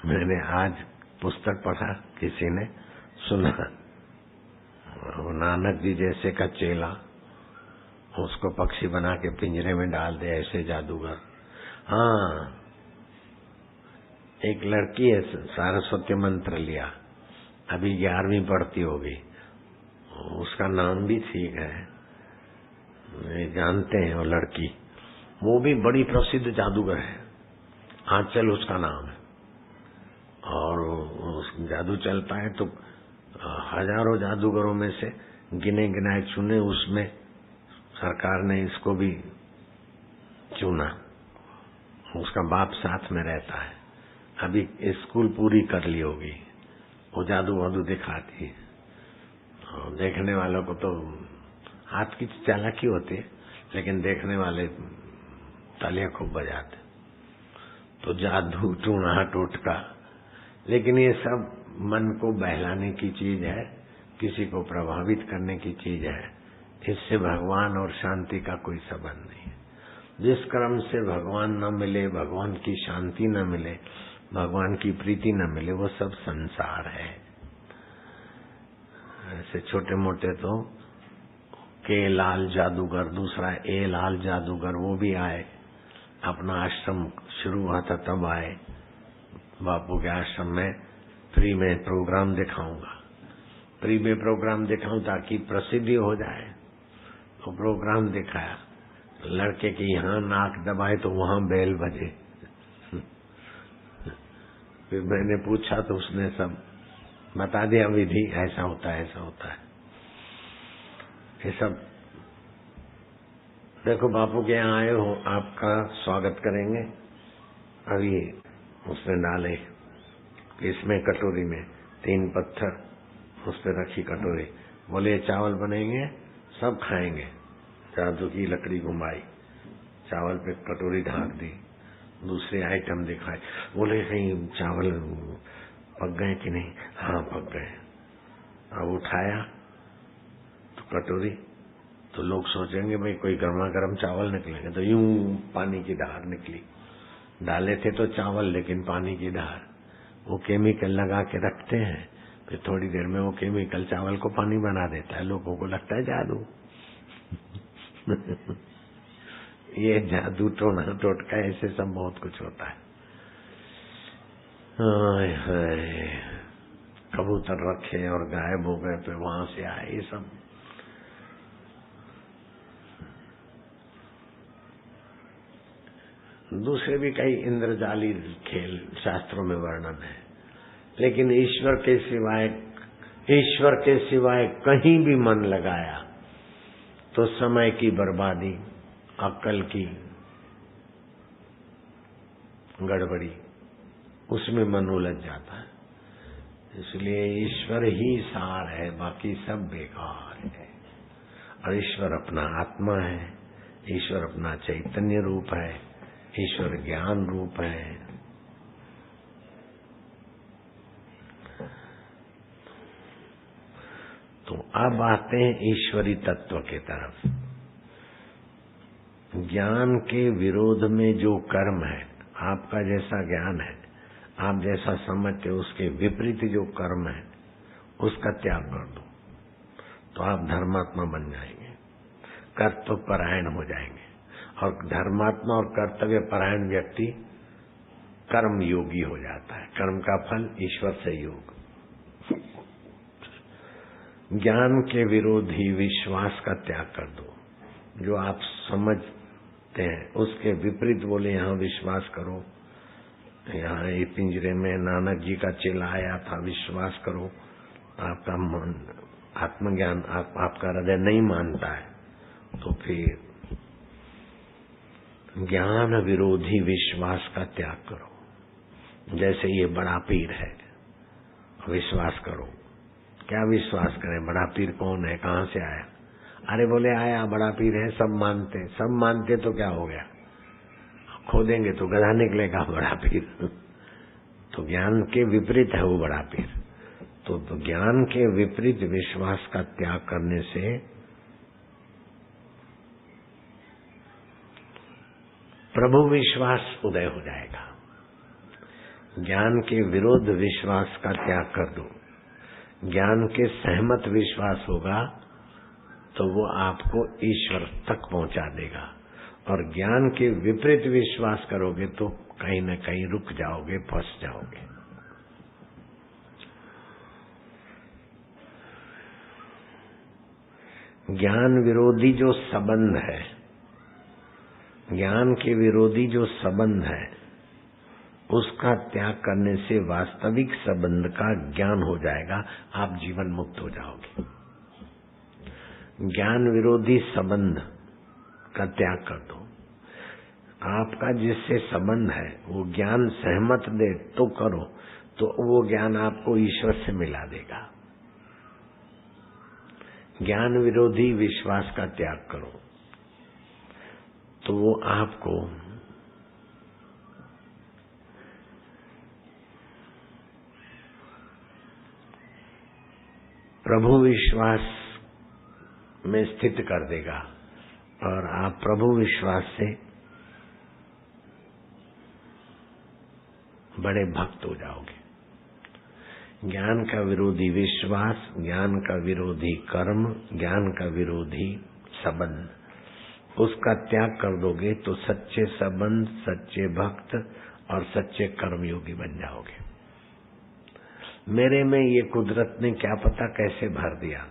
A: मैंने आज पुस्तक पढ़ा, किसी ने सुना। नानक जी जैसे का चेला उसको पक्षी बना के पिंजरे में डाल दे ऐसे जादूगर। हाँ, एक लड़की है सारस्वती मंत्र लिया, अभी 11वीं पढ़ती होगी, उसका नाम भी ठीक है, जानते हैं वो लड़की, वो भी बड़ी प्रसिद्ध जादूगर है, आंचल उसका नाम है। और जादू चलता है तो हजारों जादूगरों में से गिने गिनाए चुने, उसमें सरकार ने इसको भी चुना, उसका बाप साथ में रहता है। अभी स्कूल पूरी कर ली होगी, वो जादू वादू दिखाती है, देखने वालों को तो हाथ की चालाकी होती है, लेकिन देखने वाले तालियां खूब बजाते। तो जादू टूणा टोटका, लेकिन ये सब मन को बहलाने की चीज है, किसी को प्रभावित करने की चीज है। इससे भगवान और शांति का कोई संबंध नहीं है। जिस कर्म से भगवान न मिले, भगवान की शांति न मिले, भगवान की प्रीति न मिले, वो सब संसार है। ऐसे छोटे मोटे तो के लाल जादूगर, दूसरा ए लाल जादूगर, वो भी आए, अपना आश्रम शुरू हुआ था तब आए। बापू के आश्रम में फ्री में प्रोग्राम दिखाऊंगा, फ्री में प्रोग्राम दिखाऊं ताकि प्रसिद्धि हो जाए। तो प्रोग्राम दिखाया, लड़के की यहाँ नाक दबाए तो वहां बेल बजे। फिर मैंने पूछा तो उसने सब बता दिया, विधि ऐसा होता है, ऐसा होता है। ये सब देखो, बापू के यहाँ आए हो, आपका स्वागत करेंगे। अभी उसने डाले इसमें कटोरी में 3 पत्थर, उस पर रखी कटोरी, बोले चावल बनेंगे, सब खाएंगे। जादू की लकड़ी घुमाई, चावल पे कटोरी ढाक दी, दूसरे आइटम दिखाए, बोले कहीं चावल पक गए कि नहीं? हाँ पक गए। अब उठाया तो कटोरी, तो लोग सोचेंगे भाई कोई गर्मा गर्म चावल निकलेंगे, तो यूं पानी की धार निकली। डाले थे तो चावल, लेकिन पानी की धार। वो केमिकल लगा के रखते हैं, फिर थोड़ी देर में वो केमिकल चावल को पानी बना देता है। लोगों को लगता है जादू। ये जादू टोना टोटका, ऐसे सब बहुत कुछ होता है। हाय हाय, कबूतर रखे और गायब हो गए, फिर वहां से आए, ये सब दूसरे भी कई इंद्रजाली खेल शास्त्रों में वर्णन है। लेकिन ईश्वर के सिवाय कहीं भी मन लगाया तो समय की बर्बादी, अक्ल की गड़बड़ी, उसमें मन उलझ जाता है। इसलिए ईश्वर ही सार है, बाकी सब बेकार है। और ईश्वर अपना आत्मा है, ईश्वर अपना चैतन्य रूप है, ईश्वर ज्ञान रूप है। तो अब आते हैं ईश्वरी तत्व के तरफ। ज्ञान के विरोध में जो कर्म है, आपका जैसा ज्ञान है, आप जैसा समझते हो, उसके विपरीत जो कर्म है, उसका त्याग कर दो, तो आप धर्मात्मा बन जाएंगे, कर्तव्य परायण हो जाएंगे। और धर्मात्मा और कर्तव्य परायण व्यक्ति कर्म योगी हो जाता है। कर्म का फल ईश्वर से योग। ज्ञान के विरोधी विश्वास का त्याग कर दो। जो आप समझते हैं उसके विपरीत बोले यहाँ विश्वास करो, यहाँ ये पिंजरे में नानक जी का चेला आया था, विश्वास करो। आपका मन आत्मज्ञान आपका हृदय नहीं मानता है, तो फिर ज्ञान विरोधी विश्वास का त्याग करो। जैसे ये बड़ा पीर है, विश्वास करो। क्या विश्वास करें? बड़ा पीर कौन है, कहाँ से आया? अरे बोले आया बड़ा पीर है, सब मानते तो क्या हो गया? खोदेंगे तो गधा निकलेगा बड़ा पीर। तो ज्ञान के विपरीत है वो बड़ा पीर। तो ज्ञान के विपरीत विश्वास का त्याग करने से प्रभु विश्वास उदय हो जाएगा। ज्ञान के विरोध विश्वास का त्याग कर दो, ज्ञान के सहमत विश्वास होगा तो वो आपको ईश्वर तक पहुंचा देगा। और ज्ञान के विपरीत विश्वास करोगे तो कहीं न कहीं रुक जाओगे, फंस जाओगे। ज्ञान विरोधी जो संबंध है, ज्ञान के विरोधी जो संबंध है, उसका त्याग करने से वास्तविक संबंध का ज्ञान हो जाएगा, आप जीवन मुक्त हो जाओगे। ज्ञान विरोधी संबंध का त्याग कर दो। आपका जिससे संबंध है वो ज्ञान सहमत दे तो करो, तो वो ज्ञान आपको ईश्वर से मिला देगा। ज्ञान विरोधी विश्वास का त्याग करो तो वो आपको प्रभु विश्वास में स्थित कर देगा और आप प्रभु विश्वास से बड़े भक्त हो जाओगे। ज्ञान का विरोधी विश्वास, ज्ञान का विरोधी कर्म, ज्ञान का विरोधी संबंध, उसका त्याग कर दोगे तो सच्चे संबंध, सच्चे भक्त और सच्चे कर्मयोगी बन जाओगे। मेरे में ये कुदरत ने क्या पता कैसे भर दिया।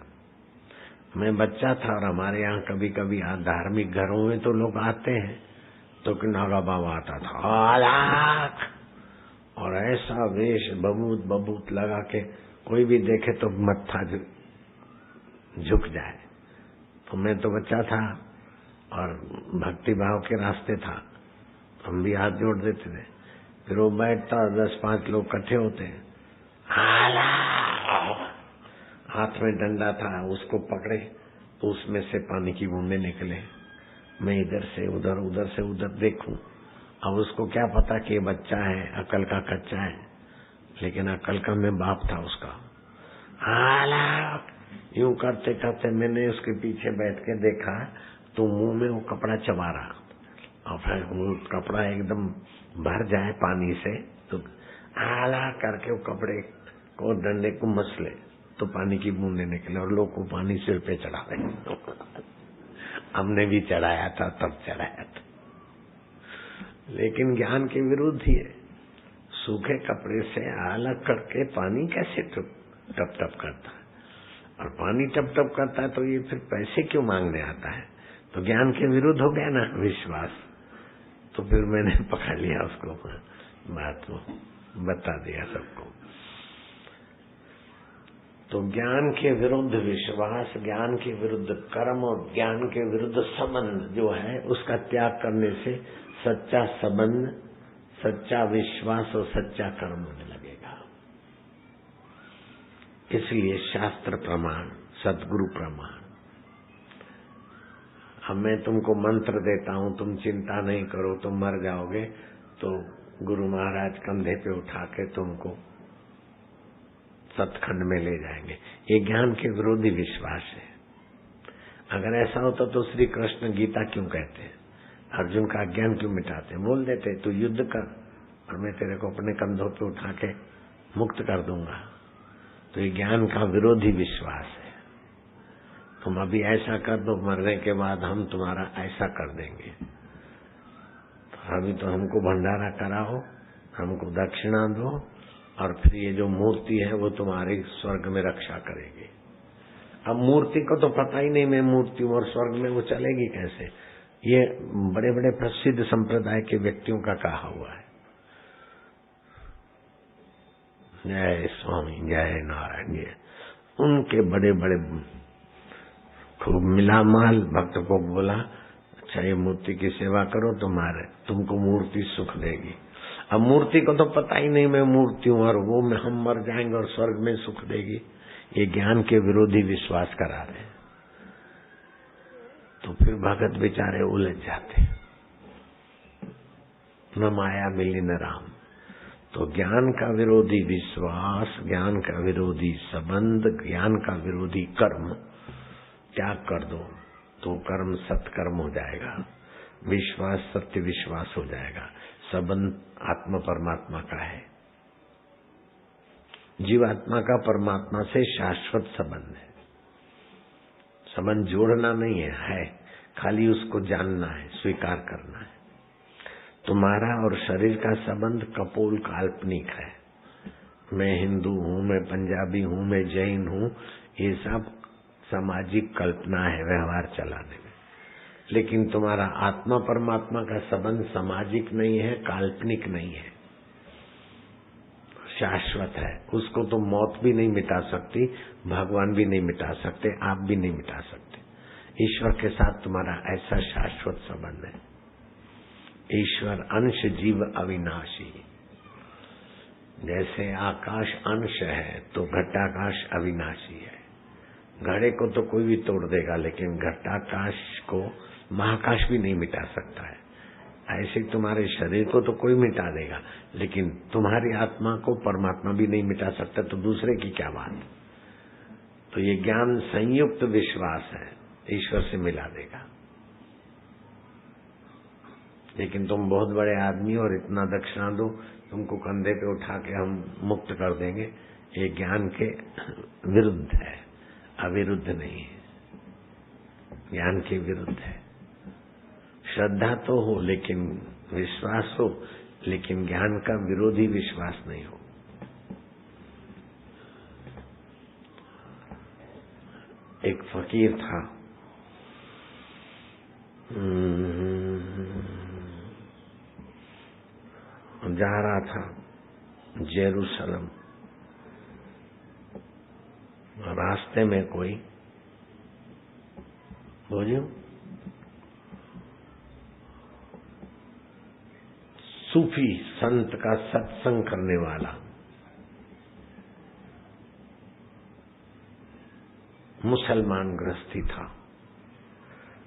A: मैं बच्चा था और हमारे यहाँ कभी कभी धार्मिक घरों में तो लोग आते हैं तो नागा बाबा आता था आलाख, और ऐसा वेश बबूत बबूत लगा के कोई भी देखे तो मत्था झुक जाए। तो मैं तो बच्चा था और भक्ति भाव के रास्ते था, हम भी हाथ जोड़ देते थे। फिर वो बैठता और 10-5 लोग इकट्ठे होते, हाथ में डंडा था, उसको पकड़े तो उसमें से पानी की बूंदें निकले। मैं इधर से उधर, उधर से उधर देखूं। अब उसको क्या पता कि ये बच्चा है, अकल का कच्चा है, लेकिन अकल का मैं बाप था उसका। यूं करते करते मैंने उसके पीछे बैठ के देखा तो मुंह में वो कपड़ा चबा रहा, और फिर वो कपड़ा एकदम भर जाए पानी से तो आला करके वो कपड़े को डंडे को मसले तो पानी की बूंदें निकले और लोग को पानी सिर पे चढ़ा रहे। हमने भी चढ़ाया था, तब चढ़ाया था, लेकिन ज्ञान के विरुद्ध ही है। सूखे कपड़े से अलग करके पानी कैसे टप टप करता है, और पानी टप टप करता है तो ये फिर पैसे क्यों मांगने आता है? तो ज्ञान के विरुद्ध हो गया ना विश्वास। तो फिर मैंने पकड़ लिया उसको, बात को बता दिया सबको। तो ज्ञान के विरुद्ध विश्वास, ज्ञान के विरुद्ध कर्म और ज्ञान के विरुद्ध संबंध जो है उसका त्याग करने से सच्चा संबंध, सच्चा विश्वास और सच्चा कर्म होने लगेगा। इसलिए शास्त्र प्रमाण, सद्गुरु प्रमाण। अब मैं तुमको मंत्र देता हूं, तुम चिंता नहीं करो, तुम मर जाओगे, तो गुरु महाराज कंधे पे उठा के तुमको सतखंड में ले जाएंगे। ये ज्ञान के विरोधी विश्वास है। अगर ऐसा होता तो श्री कृष्ण गीता क्यों कहते, अर्जुन का अज्ञान क्यों मिटाते? बोल देते तू युद्ध कर और मैं तेरे को अपने कंधों पे उठा के मुक्त कर दूंगा। तो ये ज्ञान का विरोधी विश्वास है। तुम अभी ऐसा कर दो, मरने के बाद हम तुम्हारा ऐसा कर देंगे। तो अभी तो हमको भंडारा कराओ, हमको दक्षिणा दो, और फिर ये जो मूर्ति है वो तुम्हारी स्वर्ग में रक्षा करेगी। अब मूर्ति को तो पता ही नहीं मैं मूर्ति हूं, और स्वर्ग में वो चलेगी कैसे? ये बड़े बड़े प्रसिद्ध संप्रदाय के व्यक्तियों का कहा हुआ है। जय स्वामी, जय नारायण। जय उनके बड़े बड़े खूब मिला माल भक्त को बोला, अच्छा ये मूर्ति की सेवा करो, तुमको मूर्ति सुख देगी। अब मूर्ति को तो पता ही नहीं मैं मूर्ति हूं, और वो में हम मर जाएंगे और स्वर्ग में सुख देगी। ये ज्ञान के विरोधी विश्वास करा रहे। तो फिर भगत बेचारे उलझ जाते, न माया मिली न राम। तो ज्ञान का विरोधी विश्वास, ज्ञान का विरोधी संबंध, ज्ञान का विरोधी कर्म त्याग कर दो तो कर्म सत्कर्म हो जाएगा, विश्वास सत्य विश्वास हो जाएगा। संबंध आत्मा परमात्मा का है। जीवात्मा का परमात्मा से शाश्वत संबंध है। संबंध जोड़ना नहीं है, खाली उसको जानना है, स्वीकार करना है। तुम्हारा और शरीर का संबंध कपोल काल्पनिक है। मैं हिंदू हूँ, मैं पंजाबी हूँ, मैं जैन हूँ, ये सब सामाजिक कल्पना है व्यवहार चलाने में। लेकिन तुम्हारा आत्मा परमात्मा का संबंध सामाजिक नहीं है, काल्पनिक नहीं है, शाश्वत है। उसको तो मौत भी नहीं मिटा सकती, भगवान भी नहीं मिटा सकते, आप भी नहीं मिटा सकते। ईश्वर के साथ तुम्हारा ऐसा शाश्वत संबंध है। ईश्वर अंश जीव अविनाशी। जैसे आकाश अंश है तो घटाकाश अविनाशी है। घड़े को तो कोई भी तोड़ देगा, लेकिन घटाकाश को महाकाश भी नहीं मिटा सकता है। ऐसे तुम्हारे शरीर को तो कोई मिटा देगा, लेकिन तुम्हारी आत्मा को परमात्मा भी नहीं मिटा सकता, तो दूसरे की क्या बात। तो ये ज्ञान संयुक्त विश्वास है, ईश्वर से मिला देगा। लेकिन तुम बहुत बड़े आदमी और इतना दक्षिणा दो, तुमको कंधे पे उठा के हम मुक्त कर देंगे, ये ज्ञान के विरुद्ध है, अविरुद्ध नहीं है, ज्ञान के विरुद्ध है। श्रद्धा तो हो, लेकिन विश्वास हो, लेकिन ज्ञान का विरोधी विश्वास नहीं हो। एक फकीर था, जा रहा था जेरूसलम। रास्ते में कोई बोलियो सूफी संत का सत्संग करने वाला मुसलमान गृहस्थी था।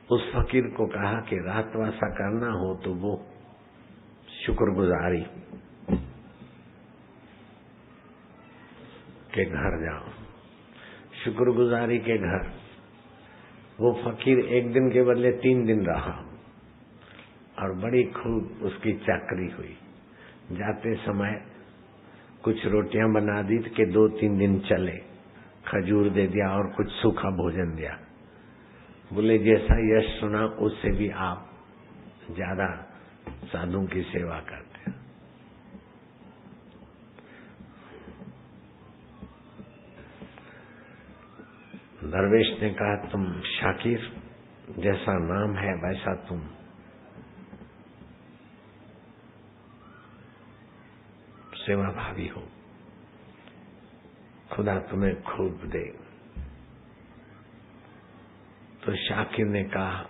A: उस फकीर को कहा कि रातवासा करना हो तो वो शुक्रगुजारी के घर जाओ। शुक्रगुजारी के घर वो फकीर एक दिन के बदले 3 दिन रहा और बड़ी खूब उसकी चाकरी हुई। जाते समय कुछ रोटियां बना दी कि 2-3 दिन चले, खजूर दे दिया और कुछ सूखा भोजन दिया। बोले जैसा यश सुना उससे भी आप ज्यादा साधुओं की सेवा करते हैं। दरवेश ने कहा तुम शाकिर, जैसा नाम है वैसा तुम सेवा भावी हो, खुदा तुम्हें खूब दे। तो शाकिर ने कहा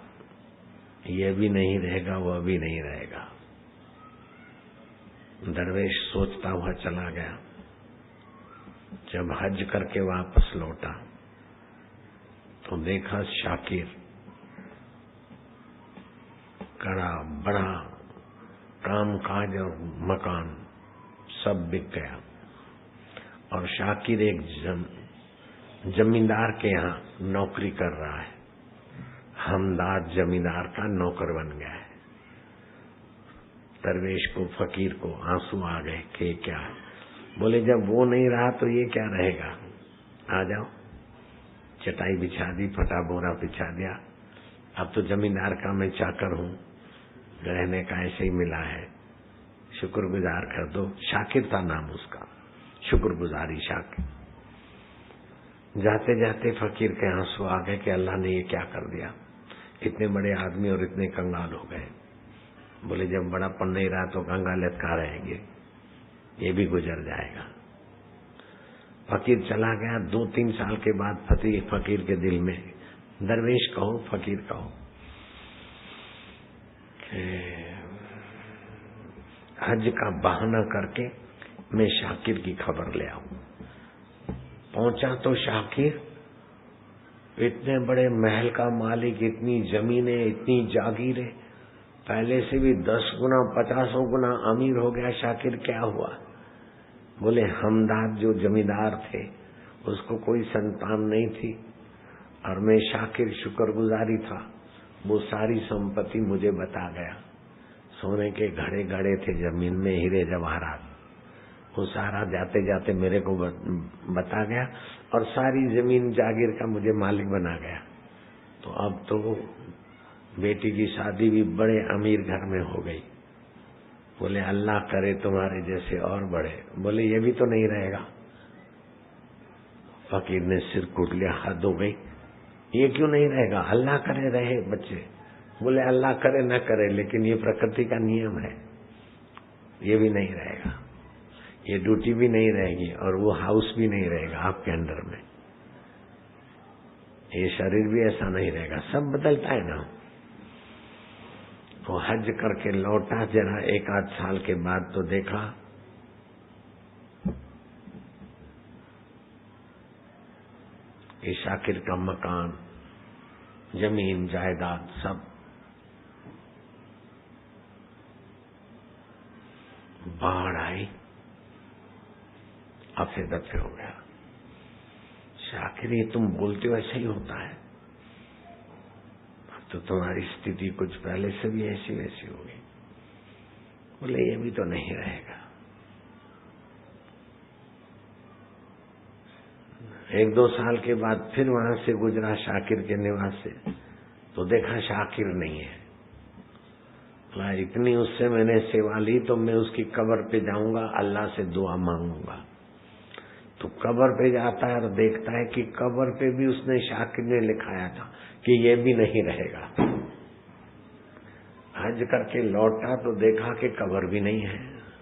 A: यह भी नहीं रहेगा, वह भी नहीं रहेगा। दरवेश सोचता हुआ चला गया। जब हज करके वापस लौटा तो देखा शाकिर कड़ा बड़ा काम काज और मकान सब बिक गया और शाकिर एक जमींदार के यहाँ नौकरी कर रहा है। हमदाद जमींदार का नौकर बन गया है। दरवेश को, फकीर को आंसू आ गए कि क्या है। बोले जब वो नहीं रहा तो ये क्या रहेगा, आ जाओ। चटाई बिछा दी, फटा बोरा बिछा दिया। अब तो जमींदार का मैं चाकर हूँ, रहने का ऐसे ही मिला है, शुक्रगुजार कर दो। शाकिर था नाम उसका, शुक्रगुजारी शाकिर। जाते जाते फकीर के आंसू आ गए कि अल्लाह ने ये क्या कर दिया, इतने बड़े आदमी और इतने कंगाल हो गए। बोले जब बड़ापन नहीं रहा तो कंगालियत कहाँ रहेंगे, ये भी गुजर जाएगा। फकीर चला गया। 2-3 साल के बाद फकीर के दिल में, दरवेश कहो फकीर कहो, हज का बहाना करके मैं शाकिर की खबर ले आऊं। पहुंचा तो शाकिर इतने बड़े महल का मालिक, इतनी जमीनें, इतनी जागीरें, पहले से भी 10 गुना 50 गुना अमीर हो गया। शाकिर क्या हुआ? बोले हमदाद जो जमींदार थे उसको कोई संतान नहीं थी और मैं शाकिर शुक्रगुजारी था, वो सारी संपत्ति मुझे बता गया। सोने के घड़े गड़े थे जमीन में, हीरे जवाहरात, वो सारा जाते जाते मेरे को बता गया और सारी जमीन जागीर का मुझे मालिक बना गया। तो अब तो बेटी की शादी भी बड़े अमीर घर में हो गई। बोले अल्लाह करे तुम्हारे जैसे और बड़े। बोले ये भी तो नहीं रहेगा। फकीर ने सिर कूट लिया, हद हो गई, ये क्यों नहीं रहेगा, अल्लाह करे रहे बच्चे। बोले अल्लाह करे न करे, लेकिन ये प्रकृति का नियम है, ये भी नहीं रहेगा, ये ड्यूटी भी नहीं रहेगी और वो हाउस भी नहीं रहेगा आपके अंडर में। ये शरीर भी ऐसा नहीं रहेगा, सब बदलता है ना। वो हज करके लौटा, जरा 1-8 साल के बाद तो देखा कि शाकिर का मकान, जमीन जायदाद सब बाढ़ आई, अफे दफे हो गया। शाकिर ये तुम बोलते हो ऐसा ही होता है, तो तुम्हारी स्थिति कुछ पहले से भी ऐसी वैसी होगी। बोले ये भी तो नहीं रहेगा। 1-2 साल के बाद फिर वहां से गुजरा शाकिर के निवास से, तो देखा शाकिर नहीं है। इतनी उससे मैंने सेवा ली तो मैं उसकी कब्र पे जाऊंगा, अल्लाह से दुआ मांगूंगा। तो कब्र पे जाता है और देखता है कि कब्र पे भी उसने शाकिर ने लिखाया था कि ये भी नहीं रहेगा। हज करके लौटा तो देखा कि कब्र भी नहीं है।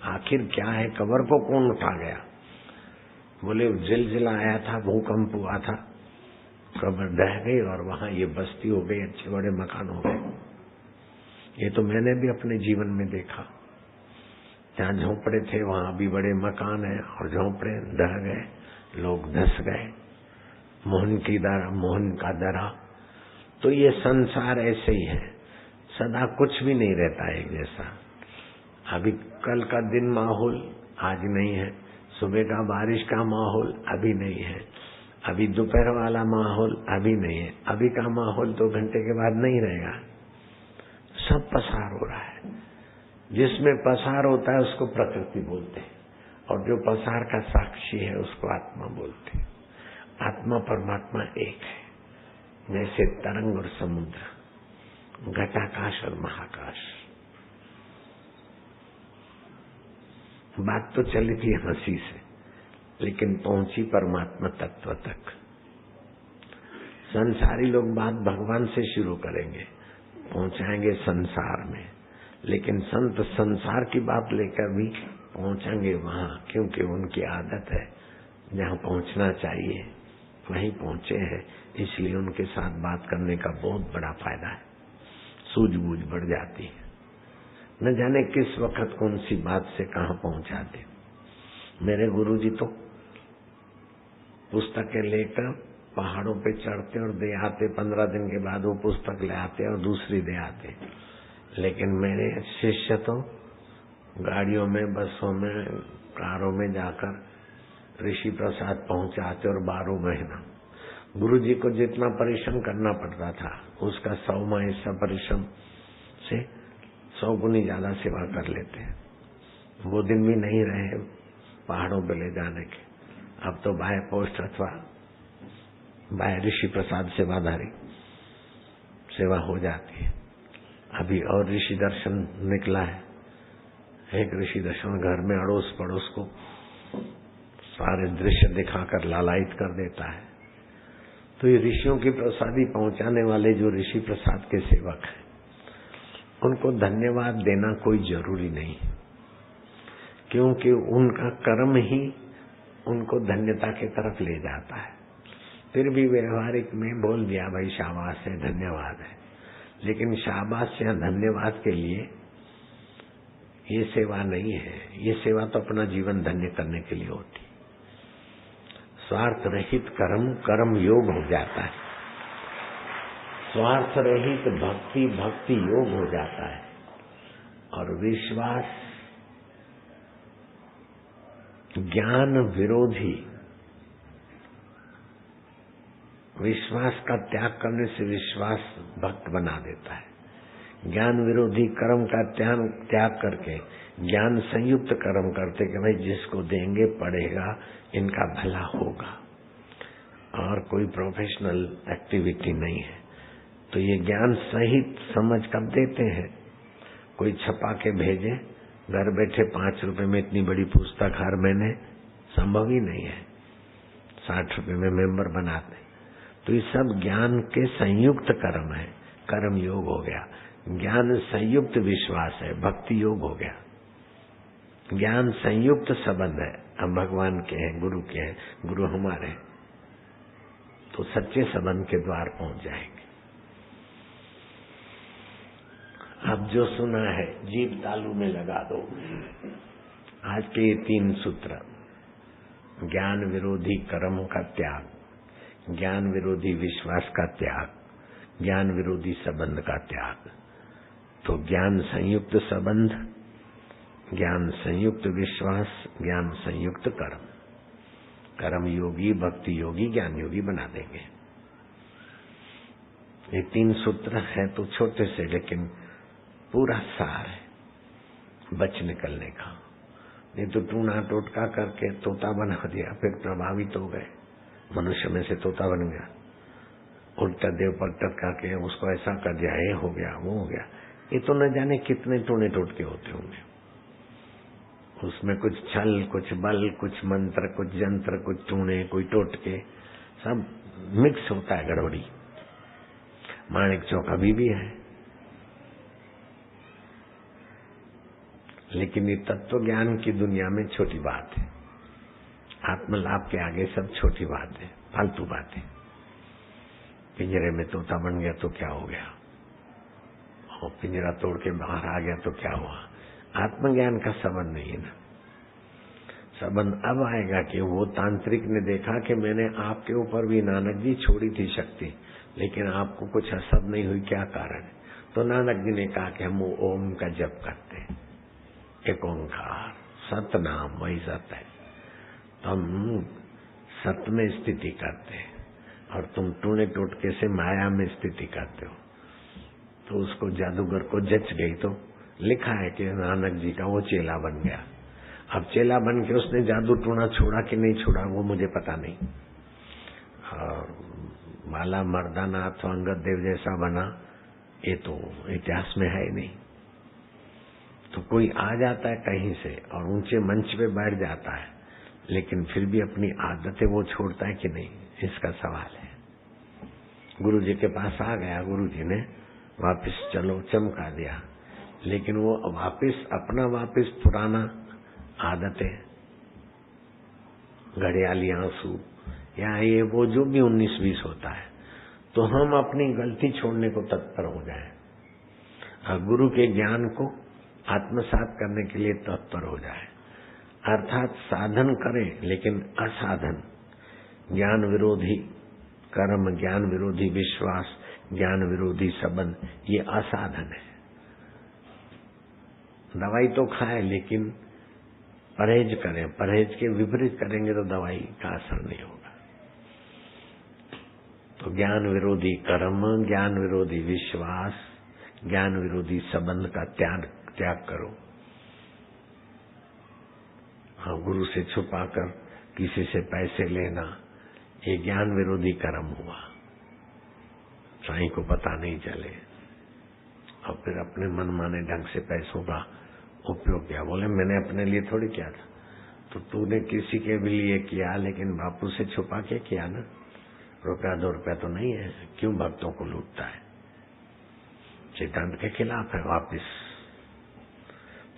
A: आखिर क्या है, कब्र को कौन उठा गया? बोले जिलजिला आया था, भूकंप हुआ था, कब्र ढह गई और वहां ये बस्ती हो गई, अच्छे बड़े मकान हो गए। ये तो मैंने भी अपने जीवन में देखा। जहाँ झोंपड़े थे वहां भी बड़े मकान है, और झोंपड़े ढह गए, लोग धस गए। मोहन का दरा। तो ये संसार ऐसे ही है, सदा कुछ भी नहीं रहता एक जैसा। अभी कल का दिन माहौल आज नहीं है, सुबह का बारिश का माहौल अभी नहीं है, अभी दोपहर वाला माहौल अभी नहीं है, अभी का माहौल 2 घंटे के बाद नहीं रहेगा। सब पसार हो रहा है। जिसमें पसार होता है उसको प्रकृति बोलते हैं, और जो पसार का साक्षी है उसको आत्मा बोलते हैं। आत्मा परमात्मा एक है, जैसे तरंग और समुद्र, घटाकाश और महाकाश। बात तो चली थी हंसी से, लेकिन पहुंची परमात्मा तत्व तक। संसारी लोग बात भगवान से शुरू करेंगे, पहुंचाएंगे संसार में, लेकिन संत संसार की बात लेकर भी पहुंचेंगे वहां, क्योंकि उनकी आदत है जहां पहुंचना चाहिए वहीं पहुंचे हैं। इसलिए उनके साथ बात करने का बहुत बड़ा फायदा है, सूझबूझ बढ़ जाती है। न जाने किस वक्त कौन सी बात से कहां पहुंचा दे। मेरे गुरुजी तो पुस्तकें लेकर पहाड़ों पे चढ़ते और दे आते, 15 दिन के बाद वो पुस्तक ले आते और दूसरी दे आते। लेकिन मेरे शिष्य तो गाड़ियों में, बसों में, कारों में जाकर ऋषि प्रसाद पहुंचाते और 12 महीना। गुरुजी को जितना परिश्रम करना पड़ता था उसका 100वां हिस्सा परिश्रम से 100 गुनी ज्यादा सेवा कर लेते हैं। वो दिन भी नहीं रहे पहाड़ों पे ले जाने के। अब तो बाय पोस्ट अथवा बाय ऋषि प्रसाद सेवाधारी सेवा हो जाती है। अभी और ऋषि दर्शन निकला है। एक ऋषि दर्शन घर में अड़ोस पड़ोस को सारे दृश्य दिखाकर लालायित कर देता है। तो ये ऋषियों की प्रसादी पहुंचाने वाले जो ऋषि प्रसाद के सेवक हैं, उनको धन्यवाद देना कोई जरूरी नहीं, क्योंकि उनका कर्म ही उनको धन्यता की तरफ ले जाता है। फिर भी व्यवहारिक में बोल दिया भाई शाबाश है, धन्यवाद है, लेकिन शाबाश या धन्यवाद के लिए ये सेवा नहीं है। ये सेवा तो अपना जीवन धन्य करने के लिए होती। स्वार्थ रहित कर्म कर्म योग हो जाता है, स्वार्थ रहित भक्ति भक्ति योग हो जाता है, और विश्वास ज्ञान विरोधी, विश्वास का त्याग करने से विश्वास भक्त बना देता है। ज्ञान विरोधी कर्म का त्याग करके ज्ञान संयुक्त कर्म करते कि भाई जिसको देंगे पढ़ेगा, इनका भला होगा, और कोई प्रोफेशनल एक्टिविटी नहीं है। तो ये ज्ञान सहित समझ कब देते हैं? कोई छपा के भेजे, घर बैठे 5 रुपए में इतनी बड़ी पुस्तक हर महीने संभव ही नहीं है। 60 रुपए में मेंबर बनाते। तो ये सब ज्ञान के संयुक्त कर्म है, कर्म योग हो गया। ज्ञान संयुक्त विश्वास है, भक्ति योग हो गया। ज्ञान संयुक्त संबंध है, हम भगवान के हैं, गुरु के हैं, गुरु हमारे हैं। तो सच्चे संबंध के द्वार पहुंच जाएंगे। अब जो सुना है जीभ तालू में लगा दो। आज के ये 3 सूत्र, ज्ञान विरोधी कर्म का त्याग, ज्ञान विरोधी विश्वास का त्याग, ज्ञान विरोधी संबंध का त्याग। तो ज्ञान संयुक्त संबंध, ज्ञान संयुक्त विश्वास, ज्ञान संयुक्त कर्म। कर्म योगी, भक्ति योगी, ज्ञान योगी बना देंगे। ये 3 सूत्र है तो छोटे से, लेकिन पूरा सार है बच निकलने का। नहीं तो टूना टोटका करके तोता बना दिया, फिर प्रभावित हो गए, मनुष्य में से तोता बन गया। उल्टा देव पलट करके उसको ऐसा कर दिया, ये हो गया, वो हो गया। ये तो न जाने कितने टूने टोटके होते होंगे। उसमें कुछ छल, कुछ बल, कुछ मंत्र, कुछ जंत्र, कुछ टूने, कोई टोटके, सब मिक्स होता है, गड़बड़ी। माणिक चौक अभी भी है, लेकिन ये तत्व ज्ञान की दुनिया में छोटी बात है। आत्मलाभ के आगे सब छोटी बात है, फालतू बात है। पिंजरे में तोता बन गया तो क्या हो गया, और पिंजरा तोड़ के बाहर आ गया तो क्या हुआ। आत्मज्ञान का संबंध नहीं है ना। संबंध अब आएगा कि वो तांत्रिक ने देखा कि मैंने आपके ऊपर भी नानक जी छोड़ी थी शक्ति, लेकिन आपको कुछ असर नहीं हुई, क्या कारण है। तो नानक जी ने कहा कि हम ओम का जप करते हैं, एक ओंकार, सतनाम वही सत है। तो हम सत में स्थिति करते हैं और तुम टूने टोटके से माया में स्थिति करते हो। तो उसको जादूगर को जच गई, तो लिखा है कि नानक जी का वो चेला बन गया। अब चेला बन के उसने जादू टूना छोड़ा कि नहीं छोड़ा वो मुझे पता नहीं। और माला मर्दाना अथवा अंगद देव जैसा बना, ये तो इतिहास में है ही नहीं। तो कोई आ जाता है कहीं से और ऊंचे मंच पे बैठ जाता है, लेकिन फिर भी अपनी आदतें वो छोड़ता है कि नहीं, इसका सवाल है। गुरु जी के पास आ गया, गुरु जी ने वापिस चलो चमका दिया, लेकिन वो वापिस पुराना आदतें, घड़ियाली आंसू या ये वो जो भी 19-20 होता है, तो हम अपनी गलती छोड़ने को तत्पर हो जाए और गुरु के ज्ञान को आत्मसात करने के लिए तत्पर हो जाए। अर्थात साधन करें लेकिन असाधन, ज्ञान विरोधी कर्म, ज्ञान विरोधी विश्वास, ज्ञान विरोधी संबंध, ये असाधन है। दवाई तो खाएं लेकिन परहेज करें, परहेज के विपरीत करेंगे तो दवाई का असर नहीं होगा। तो ज्ञान विरोधी कर्म, ज्ञान विरोधी विश्वास, ज्ञान विरोधी संबंध का त्याग करो। हाँ, गुरु से छुपाकर किसी से पैसे लेना, ये ज्ञान विरोधी कर्म हुआ, साईं को पता नहीं चले और फिर अपने मनमाने ढंग से पैसों का उपयोग किया। बोले मैंने अपने लिए थोड़ी किया था, तो तूने किसी के भी लिए किया, लेकिन बापू से छुपा के किया ना। ₹1-2 तो नहीं है, क्यों भक्तों को लूटता है। सिद्धांत के खिलाफ है वापिस।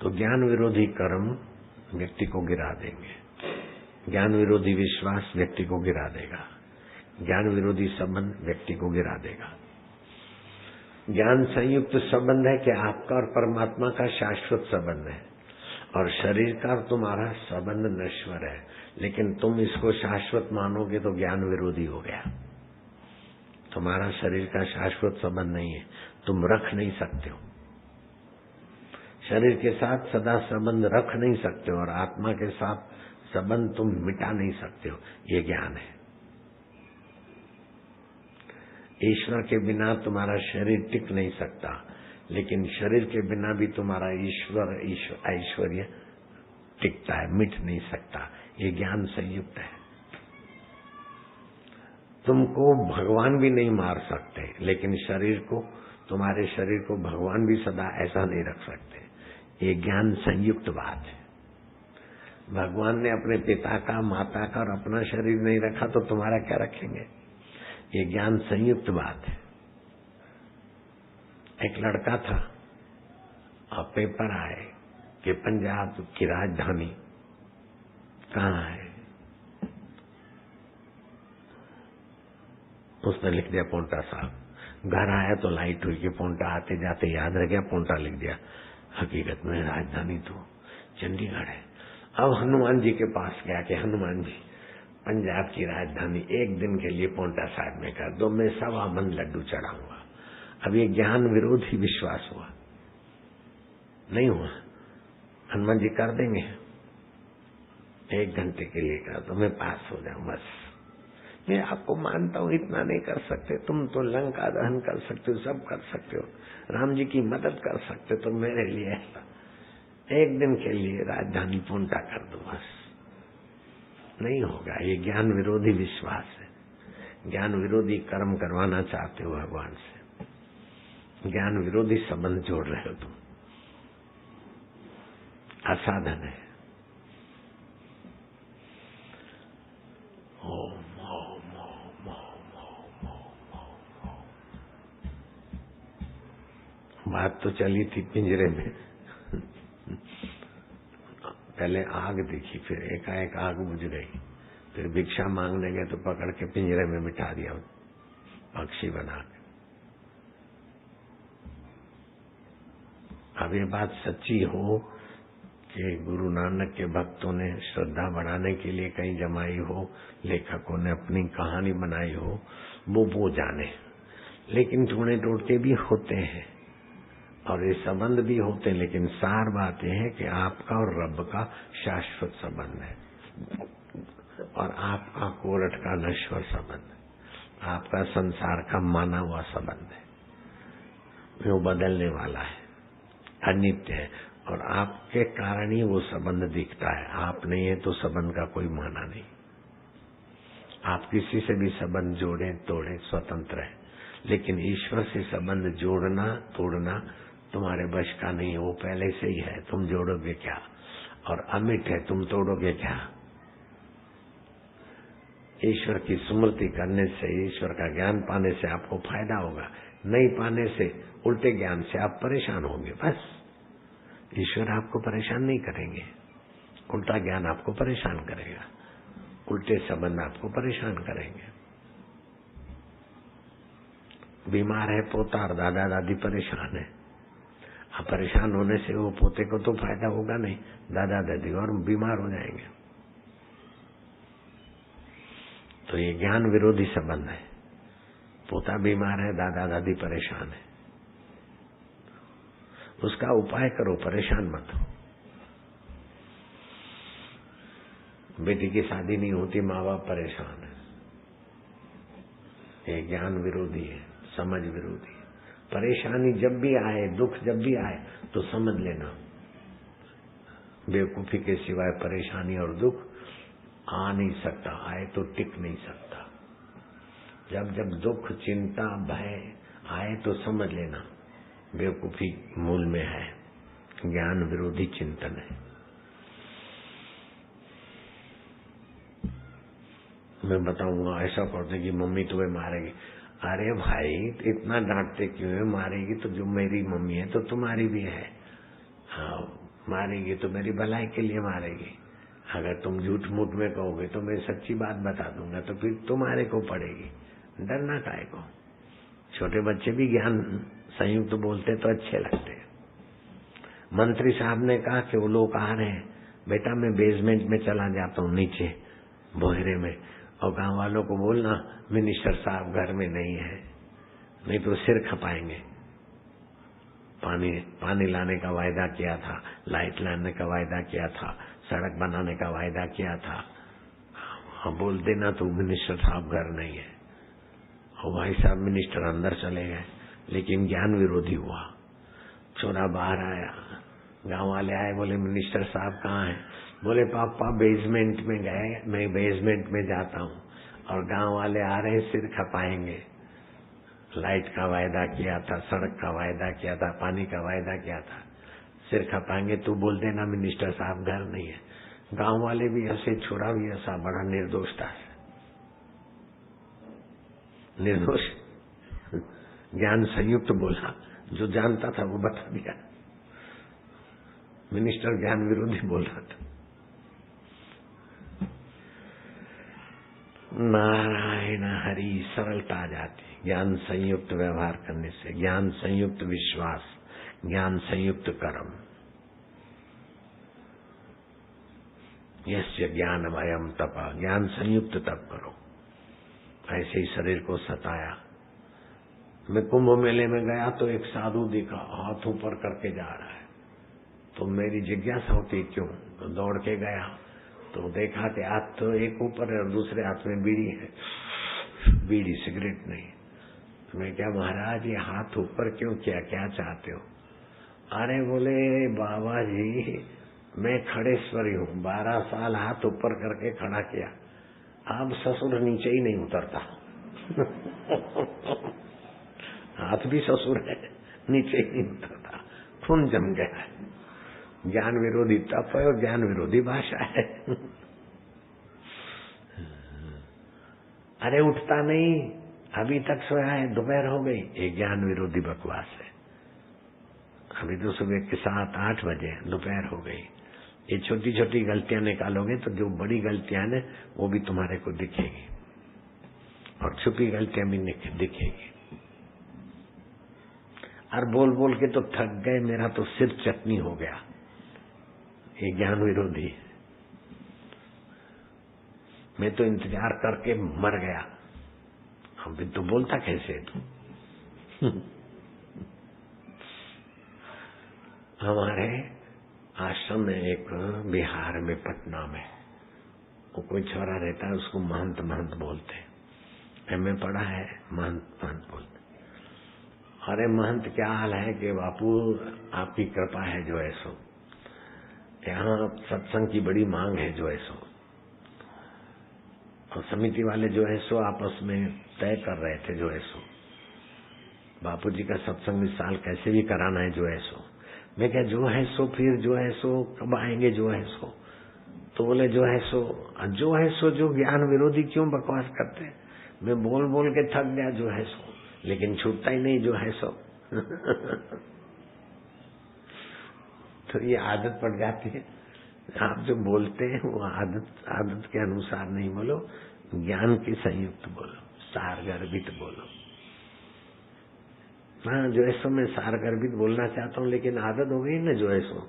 A: तो ज्ञान विरोधी कर्म व्यक्ति को गिरा देंगे, ज्ञान विरोधी विश्वास व्यक्ति को गिरा देगा, ज्ञान विरोधी संबंध व्यक्ति को गिरा देगा। ज्ञान संयुक्त संबंध है कि आपका और परमात्मा का शाश्वत संबंध है, और शरीर का और तुम्हारा संबंध नश्वर है, लेकिन तुम इसको शाश्वत मानोगे तो ज्ञान विरोधी हो गया। तुम्हारा शरीर का शाश्वत संबंध नहीं है, तुम रख नहीं सकते हो, शरीर के साथ सदा संबंध रख नहीं सकते हो, और आत्मा के साथ संबंध तुम मिटा नहीं सकते हो। ये ज्ञान है। ईश्वर के बिना तुम्हारा शरीर टिक नहीं सकता, लेकिन शरीर के बिना भी तुम्हारा ईश्वर ऐश्वर्य टिकता है, मिट नहीं सकता। ये ज्ञान संयुक्त है। तुमको भगवान भी नहीं मार सकते, लेकिन शरीर को, तुम्हारे शरीर को भगवान भी सदा ऐसा नहीं रख सकते। ये ज्ञान संयुक्त बात है। भगवान ने अपने पिता का, माता का और अपना शरीर नहीं रखा तो तुम्हारा क्या रखेंगे। ये ज्ञान संयुक्त बात है। एक लड़का था और पेपर आए कि पंजाब की राजधानी कहाँ है, उसने लिख दिया पोंटा साहब। घर आया तो लाइट हुई कि पोंटा आते जाते याद रह गया, पोंटा लिख दिया। हकीकत में राजधानी तो चंडीगढ़ है। अब हनुमान जी के पास गया कि हनुमान जी, पंजाब की राजधानी एक दिन के लिए पोंटा साहब में कर दो, मैं 1.25 मन लड्डू चढ़ाऊंगा। अब ये ज्ञान विरोधी विश्वास हुआ, नहीं हुआ। हनुमान जी कर देंगे, 1 घंटे के लिए कर दो, मैं पास हो जाऊं बस। मैं आपको मानता हूं इतना नहीं कर सकते, तुम तो लंका दहन कर सकते हो, सब कर सकते हो, राम जी की मदद कर सकते हो, तो मेरे लिए ऐसा 1 दिन के लिए राजधानी पोंटा कर दो बस। नहीं होगा, ये ज्ञान विरोधी विश्वास है। ज्ञान विरोधी कर्म करवाना चाहते हो भगवान से, ज्ञान विरोधी संबंध जोड़ रहे हो तुम, असाधन है। ओम ओम ओम ओम ओम ओम ओम। बात तो चली थी पिंजरे में, पहले आग दिखी, फिर एकाएक आग बुझ गई, फिर भिक्षा मांगने गए तो पकड़ के पिंजरे में बिठा दिया पक्षी बना के। अब ये बात सच्ची हो कि गुरु नानक के भक्तों ने श्रद्धा बढ़ाने के लिए कहीं जमाई हो, लेखकों ने अपनी कहानी बनाई हो, वो जाने, लेकिन टूणे टोटके भी होते हैं और ये संबंध भी होते हैं। लेकिन सार बात यह है कि आपका और रब का शाश्वत संबंध है और आपका कोरट का नश्वर संबंध है, आपका संसार का माना हुआ संबंध है, वो बदलने वाला है, अनित्य है, और आपके कारण ही वो संबंध दिखता है। आप नहीं है तो संबंध का कोई माना नहीं। आप किसी से भी संबंध जोड़े तोड़े स्वतंत्र है, लेकिन ईश्वर से संबंध जोड़ना तोड़ना तुम्हारे वश का नहीं है, वो पहले से ही है, तुम जोड़ोगे क्या? और अमिट है, तुम तोड़ोगे क्या? ईश्वर की स्मृति करने से, ईश्वर का ज्ञान पाने से आपको फायदा होगा, नहीं पाने से, उल्टे ज्ञान से आप परेशान होंगे। बस ईश्वर आपको परेशान नहीं करेंगे, उल्टा ज्ञान आपको परेशान करेगा, उल्टे संबंध आपको परेशान करेंगे। बीमार है पोता और दादा दादी परेशान है, अब परेशान होने से वो पोते को तो फायदा होगा नहीं, दादा दादी और बीमार हो जाएंगे। तो ये ज्ञान विरोधी संबंध है। पोता बीमार है, दादा दादी परेशान है, उसका उपाय करो, परेशान मत हो। बेटी की शादी नहीं होती, माँ बाप परेशान है, ये ज्ञान विरोधी है, समझ विरोधी है। परेशानी जब भी आए, दुख जब भी आए तो समझ लेना, बेवकूफी के सिवाय परेशानी और दुख आ नहीं सकता, आए तो टिक नहीं सकता। जब जब दुख चिंता भय आए तो समझ लेना बेवकूफी मूल में है, ज्ञान विरोधी चिंतन है। मैं बताऊंगा ऐसा करते कि मम्मी तुम्हें मारेगी, अरे भाई इतना डांटते क्यों है? मारेगी तो जो मेरी मम्मी है तो तुम्हारी भी है। हाँ, मारेगी तो मेरी भलाई के लिए मारेगी। अगर तुम झूठ मूठ में कहोगे तो मैं सच्ची बात बता दूंगा, तो फिर तुम्हारे को पड़ेगी। डरना काहे को? छोटे बच्चे भी ज्ञान संयुक्त बोलते तो अच्छे लगते हैं। मंत्री साहब ने कहा कि वो लोग आ रहे हैं, बेटा मैं बेसमेंट में चला जाता हूँ नीचे बोहरे में, और गांव वालों को बोलना मिनिस्टर साहब घर में नहीं है, नहीं तो सिर खपाएंगे। पानी लाने का वायदा किया था, लाइट लाने का वायदा किया था, सड़क बनाने का वायदा किया था, बोल देना तो मिनिस्टर साहब घर नहीं है। और भाई साहब मिनिस्टर अंदर चले गए, लेकिन ज्ञान विरोधी हुआ। छोरा बाहर आया, गांव वाले आए, बोले मिनिस्टर साहब कहाँ हैं? बोले पापा बेसमेंट में गए, मैं बेसमेंट में जाता हूँ, और गांव वाले आ रहे सिर खपाएंगे। लाइट का वायदा किया था, सड़क का वायदा किया था, पानी का वायदा किया था, सिर खपाएंगे, तू बोल देना मिनिस्टर साहब घर नहीं है। गांव वाले भी ऐसे, छोरा भी ऐसा, बड़ा निर्दोष था, निर्दोष ज्ञान संयुक्त बोला, जो जानता था वो बता दिया। मिनिस्टर ज्ञान विरोधी बोल रहा था। नारायण हरि सरलता आ जाती है ज्ञान संयुक्त व्यवहार करने से, ज्ञान संयुक्त विश्वास, ज्ञान संयुक्त कर्म। यस्य ज्ञानमयम् तपः, ज्ञान संयुक्त तप करो। ऐसे ही शरीर को सताया। मैं कुंभ मेले में गया तो एक साधु दिखा, हाथ ऊपर करके जा रहा है। तो मेरी जिज्ञासा होती क्यों, तो दौड़ के गया तो देखा कि हाथ तो एक ऊपर है और दूसरे हाथ में बीड़ी है, बीड़ी सिगरेट नहीं। तो मैं क्या महाराज ये हाथ ऊपर क्यों किया, क्या चाहते हो? अरे बोले बाबा जी मैं खड़ेश्वरी हूँ, 12 साल हाथ ऊपर करके खड़ा किया, अब ससुर नीचे ही नहीं उतरता। हाथ भी ससुर है, नीचे ही नहीं उतरता, खून जम गया है। ज्ञान विरोधी तप है और ज्ञान विरोधी भाषा है। अरे उठता नहीं, अभी तक सोया है, दोपहर हो गई, ये ज्ञान विरोधी बकवास है। अभी तो सुबह के 7-8 बजे, दोपहर हो गई। ये छोटी छोटी गलतियां निकालोगे तो जो बड़ी गलतियां है वो भी तुम्हारे को दिखेगी और छुपी गलतियां भी दिखेगी। और बोल बोल के तो थक गए, मेरा तो सिर चटनी हो गया। ये ज्ञान विरोधी। मैं तो इंतजार करके मर गया, अभी तो बोलता कैसे तू। हमारे आश्रम में एक बिहार में पटना में वो कोई छोरा रहता है, उसको महंत महंत बोलते। एमए पढ़ा है, महंत महंत बोलते। अरे महंत क्या हाल है कि बापू आपकी कृपा है जो ऐसो, यहाँ सत्संग की बड़ी मांग है जो ऐसो। और समिति वाले जो है सो आपस में तय कर रहे थे जो ऐसो, बापू जी का सत्संग इस साल कैसे भी कराना है जो ऐसो। मैं क्या जो है सो, फिर जो है सो कब आएंगे जो है सो? तो बोले जो है सो जो ज्ञान विरोधी क्यों बकवास करते हैं? मैं बोल बोल के थक गया जो है सो, लेकिन छूटता ही नहीं जो है सो। तो ये आदत पड़ जाती है। आप जो बोलते हैं वो आदत के अनुसार नहीं बोलो, ज्ञान के संयुक्त बोलो, सारगर्भित बोलो। हाँ जो ऐसो मैं सारगर्भित बोलना चाहता हूँ, लेकिन आदत हो गई ना जो ऐसो।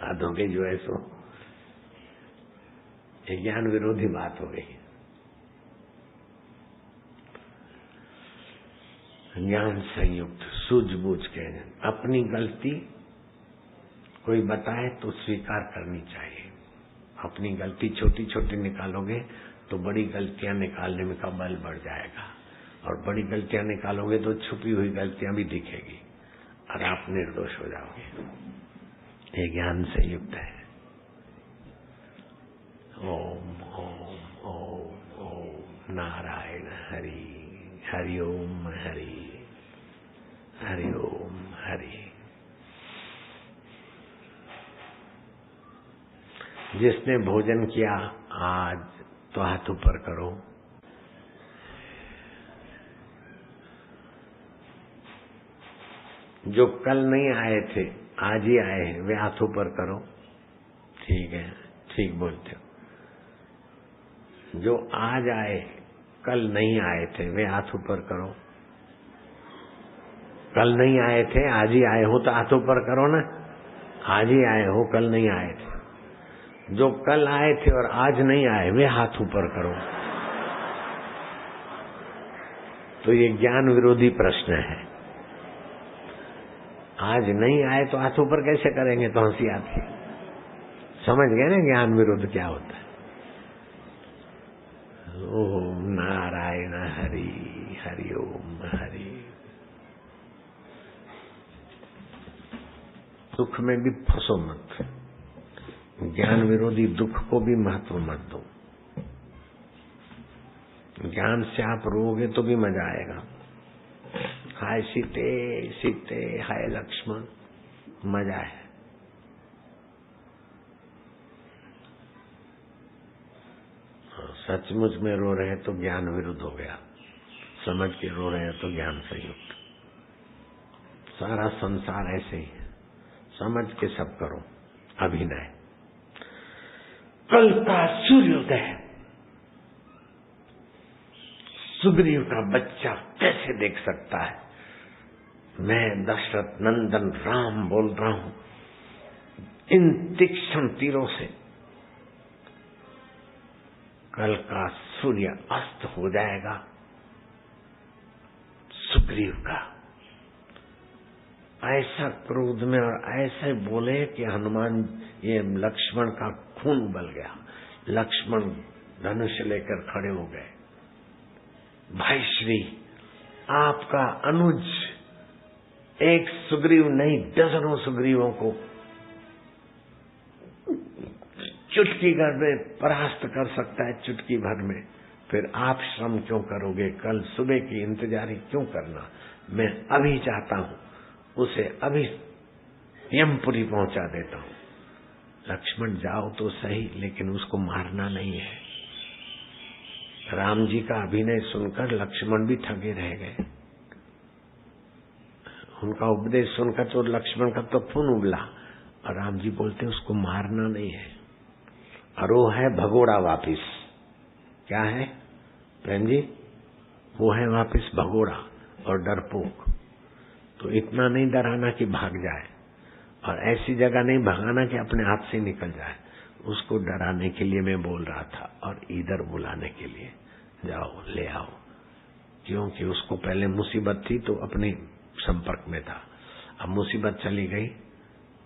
A: आदत हो गई जो ऐसो, ये ज्ञान विरोधी बात हो गई। ज्ञान संयुक्त सूझबूझ के, अपनी गलती कोई बताए तो स्वीकार करनी चाहिए। अपनी गलती छोटी छोटी निकालोगे तो बड़ी गलतियां निकालने में का बल बढ़ जाएगा, और बड़ी गलतियां निकालोगे तो छुपी हुई गलतियां भी दिखेगी और आप निर्दोष हो जाओगे। ये ज्ञान से युक्त है। ओम ओम ओम ओम नारायण हरि, हरि ओम हरि, हरि ओम हरि। जिसने भोजन किया आज तो हाथ ऊपर करो। जो कल नहीं आए थे आज ही आए हैं वे हाथ ऊपर करो। ठीक है, ठीक बोलते हो। जो आज आए कल नहीं आए थे वे हाथ ऊपर करो। कल नहीं आए थे आज ही आए हो तो हाथ ऊपर करो ना। आज ही आए हो, कल नहीं आए थे। जो कल आए थे और आज नहीं आए वे हाथ ऊपर करो। तो ये ज्ञान विरोधी प्रश्न है। आज नहीं आए तो हाथ ऊपर कैसे करेंगे? तो हंसी आती। समझ गए ना ज्ञान विरोध क्या होता है? ओम नारायण हरि, हरि ओम हरि। दुख में भी फंसो मत। ज्ञान विरोधी दुख को भी महत्व मत दो। ज्ञान से आप रोगे तो भी मजा आएगा। हाय सीते सीते, हाय लक्ष्मण, मजा है। सचमुच में रो रहे हैं तो ज्ञान विरुद्ध हो गया, समझ के रो रहे हैं तो ज्ञान संयुक्त। सारा संसार ऐसे ही है, समझ के सब करो। अभिनय। कल का सूर्योदय सुग्रीव का बच्चा कैसे देख सकता है? मैं दशरथ नंदन राम बोल रहा हूं, इन तीक्ष्ण तीरों से कल का सूर्य अस्त हो जाएगा। सुग्रीव का ऐसा क्रोध में और ऐसे बोले कि हनुमान ये लक्ष्मण का खून उबल गया। लक्ष्मण धनुष लेकर खड़े हो गए। भाई श्री, आपका अनुज एक सुग्रीव नहीं डजनों सुग्रीवों को चुटकी भर में परास्त कर सकता है, चुटकी भर में। फिर आप श्रम क्यों करोगे? कल सुबह की इंतजारी क्यों करना? मैं अभी चाहता हूं उसे अभी यमपुरी पहुंचा देता हूं। लक्ष्मण जाओ तो सही, लेकिन उसको मारना नहीं है। राम जी का अभिनय सुनकर लक्ष्मण भी ठगे रह गए। उनका उपदेश सुनकर तो लक्ष्मण का तो खून उबला, और राम जी बोलते उसको मारना नहीं है। और वो है भगोड़ा वापिस। क्या है प्रेम जी? वो है वापिस भगोड़ा और डरपोक। तो इतना नहीं डराना कि भाग जाए, और ऐसी जगह नहीं भगाना कि अपने हाथ से निकल जाए। उसको डराने के लिए मैं बोल रहा था, और इधर बुलाने के लिए, जाओ ले आओ। क्योंकि उसको पहले मुसीबत थी तो अपने संपर्क में था, अब मुसीबत चली गई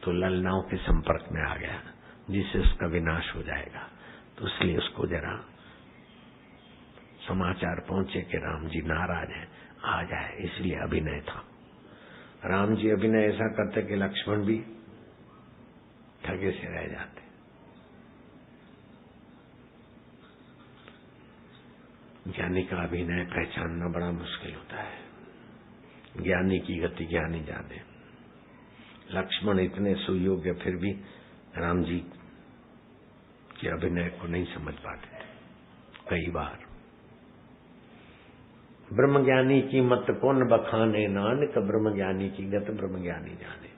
A: तो ललनाओं के संपर्क में आ गया, जिससे उसका विनाश हो जाएगा। तो इसलिए उसको जरा समाचार पहुंचे कि राम जी नाराज है, आ जाए, इसलिए अभिनय था। राम जी अभिनय ऐसा करते कि लक्ष्मण भी ठगे से रह जाते। ज्ञानी का अभिनय पहचानना बड़ा मुश्किल होता है। ज्ञानी की गति ज्ञानी जाने। लक्ष्मण इतने सुयोग्य फिर भी राम जी के अभिनय को नहीं समझ पाते थे। कई बार ब्रह्मज्ञानी की मत कौन बखाने, नानक ब्रह्मज्ञानी की गत ब्रह्मज्ञानी जाने।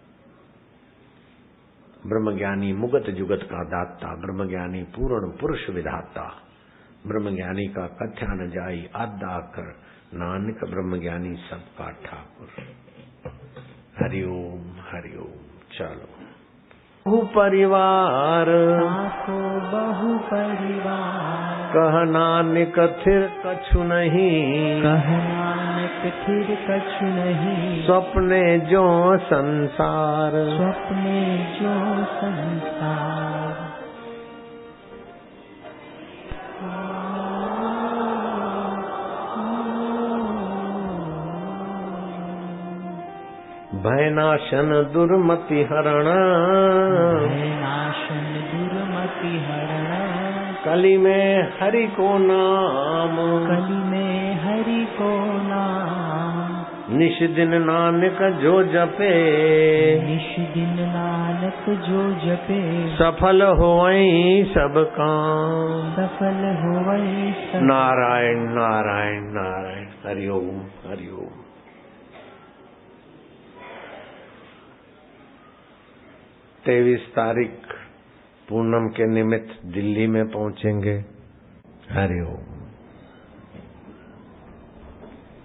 A: ब्रह्मज्ञानी मुगत जुगत का दाता, ब्रह्मज्ञानी पूर्ण पुरुष विधाता। ब्रह्मज्ञानी का कथ्या न जाई आदा कर, नानक ब्रह्मज्ञानी सबका ठाकुर। हरिओम हरिओम। चलो बहु परिवार,
B: बहु परिवार,
A: कह नानक थिर कछु नहीं,
B: कह नानक थिर कछु नहीं।
A: स्वप्ने जो संसार,
B: स्वप्ने जो संसार।
A: भयनाशन दुर्मति हरण,
B: भयनाशन दुर्मति हरण।
A: कली में हरि को नाम,
B: कली में हरि को नाम।
A: निश दिन नानक जो जपे,
B: निश दिन नानक जो जपे।
A: सफल होवई सब काम,
B: सफल होवई सब।
A: नारायण नारायण नारायण। हरिओम हरिओम। 23 तारीख पूनम के निमित्त दिल्ली में पहुंचेंगे। हरिओम।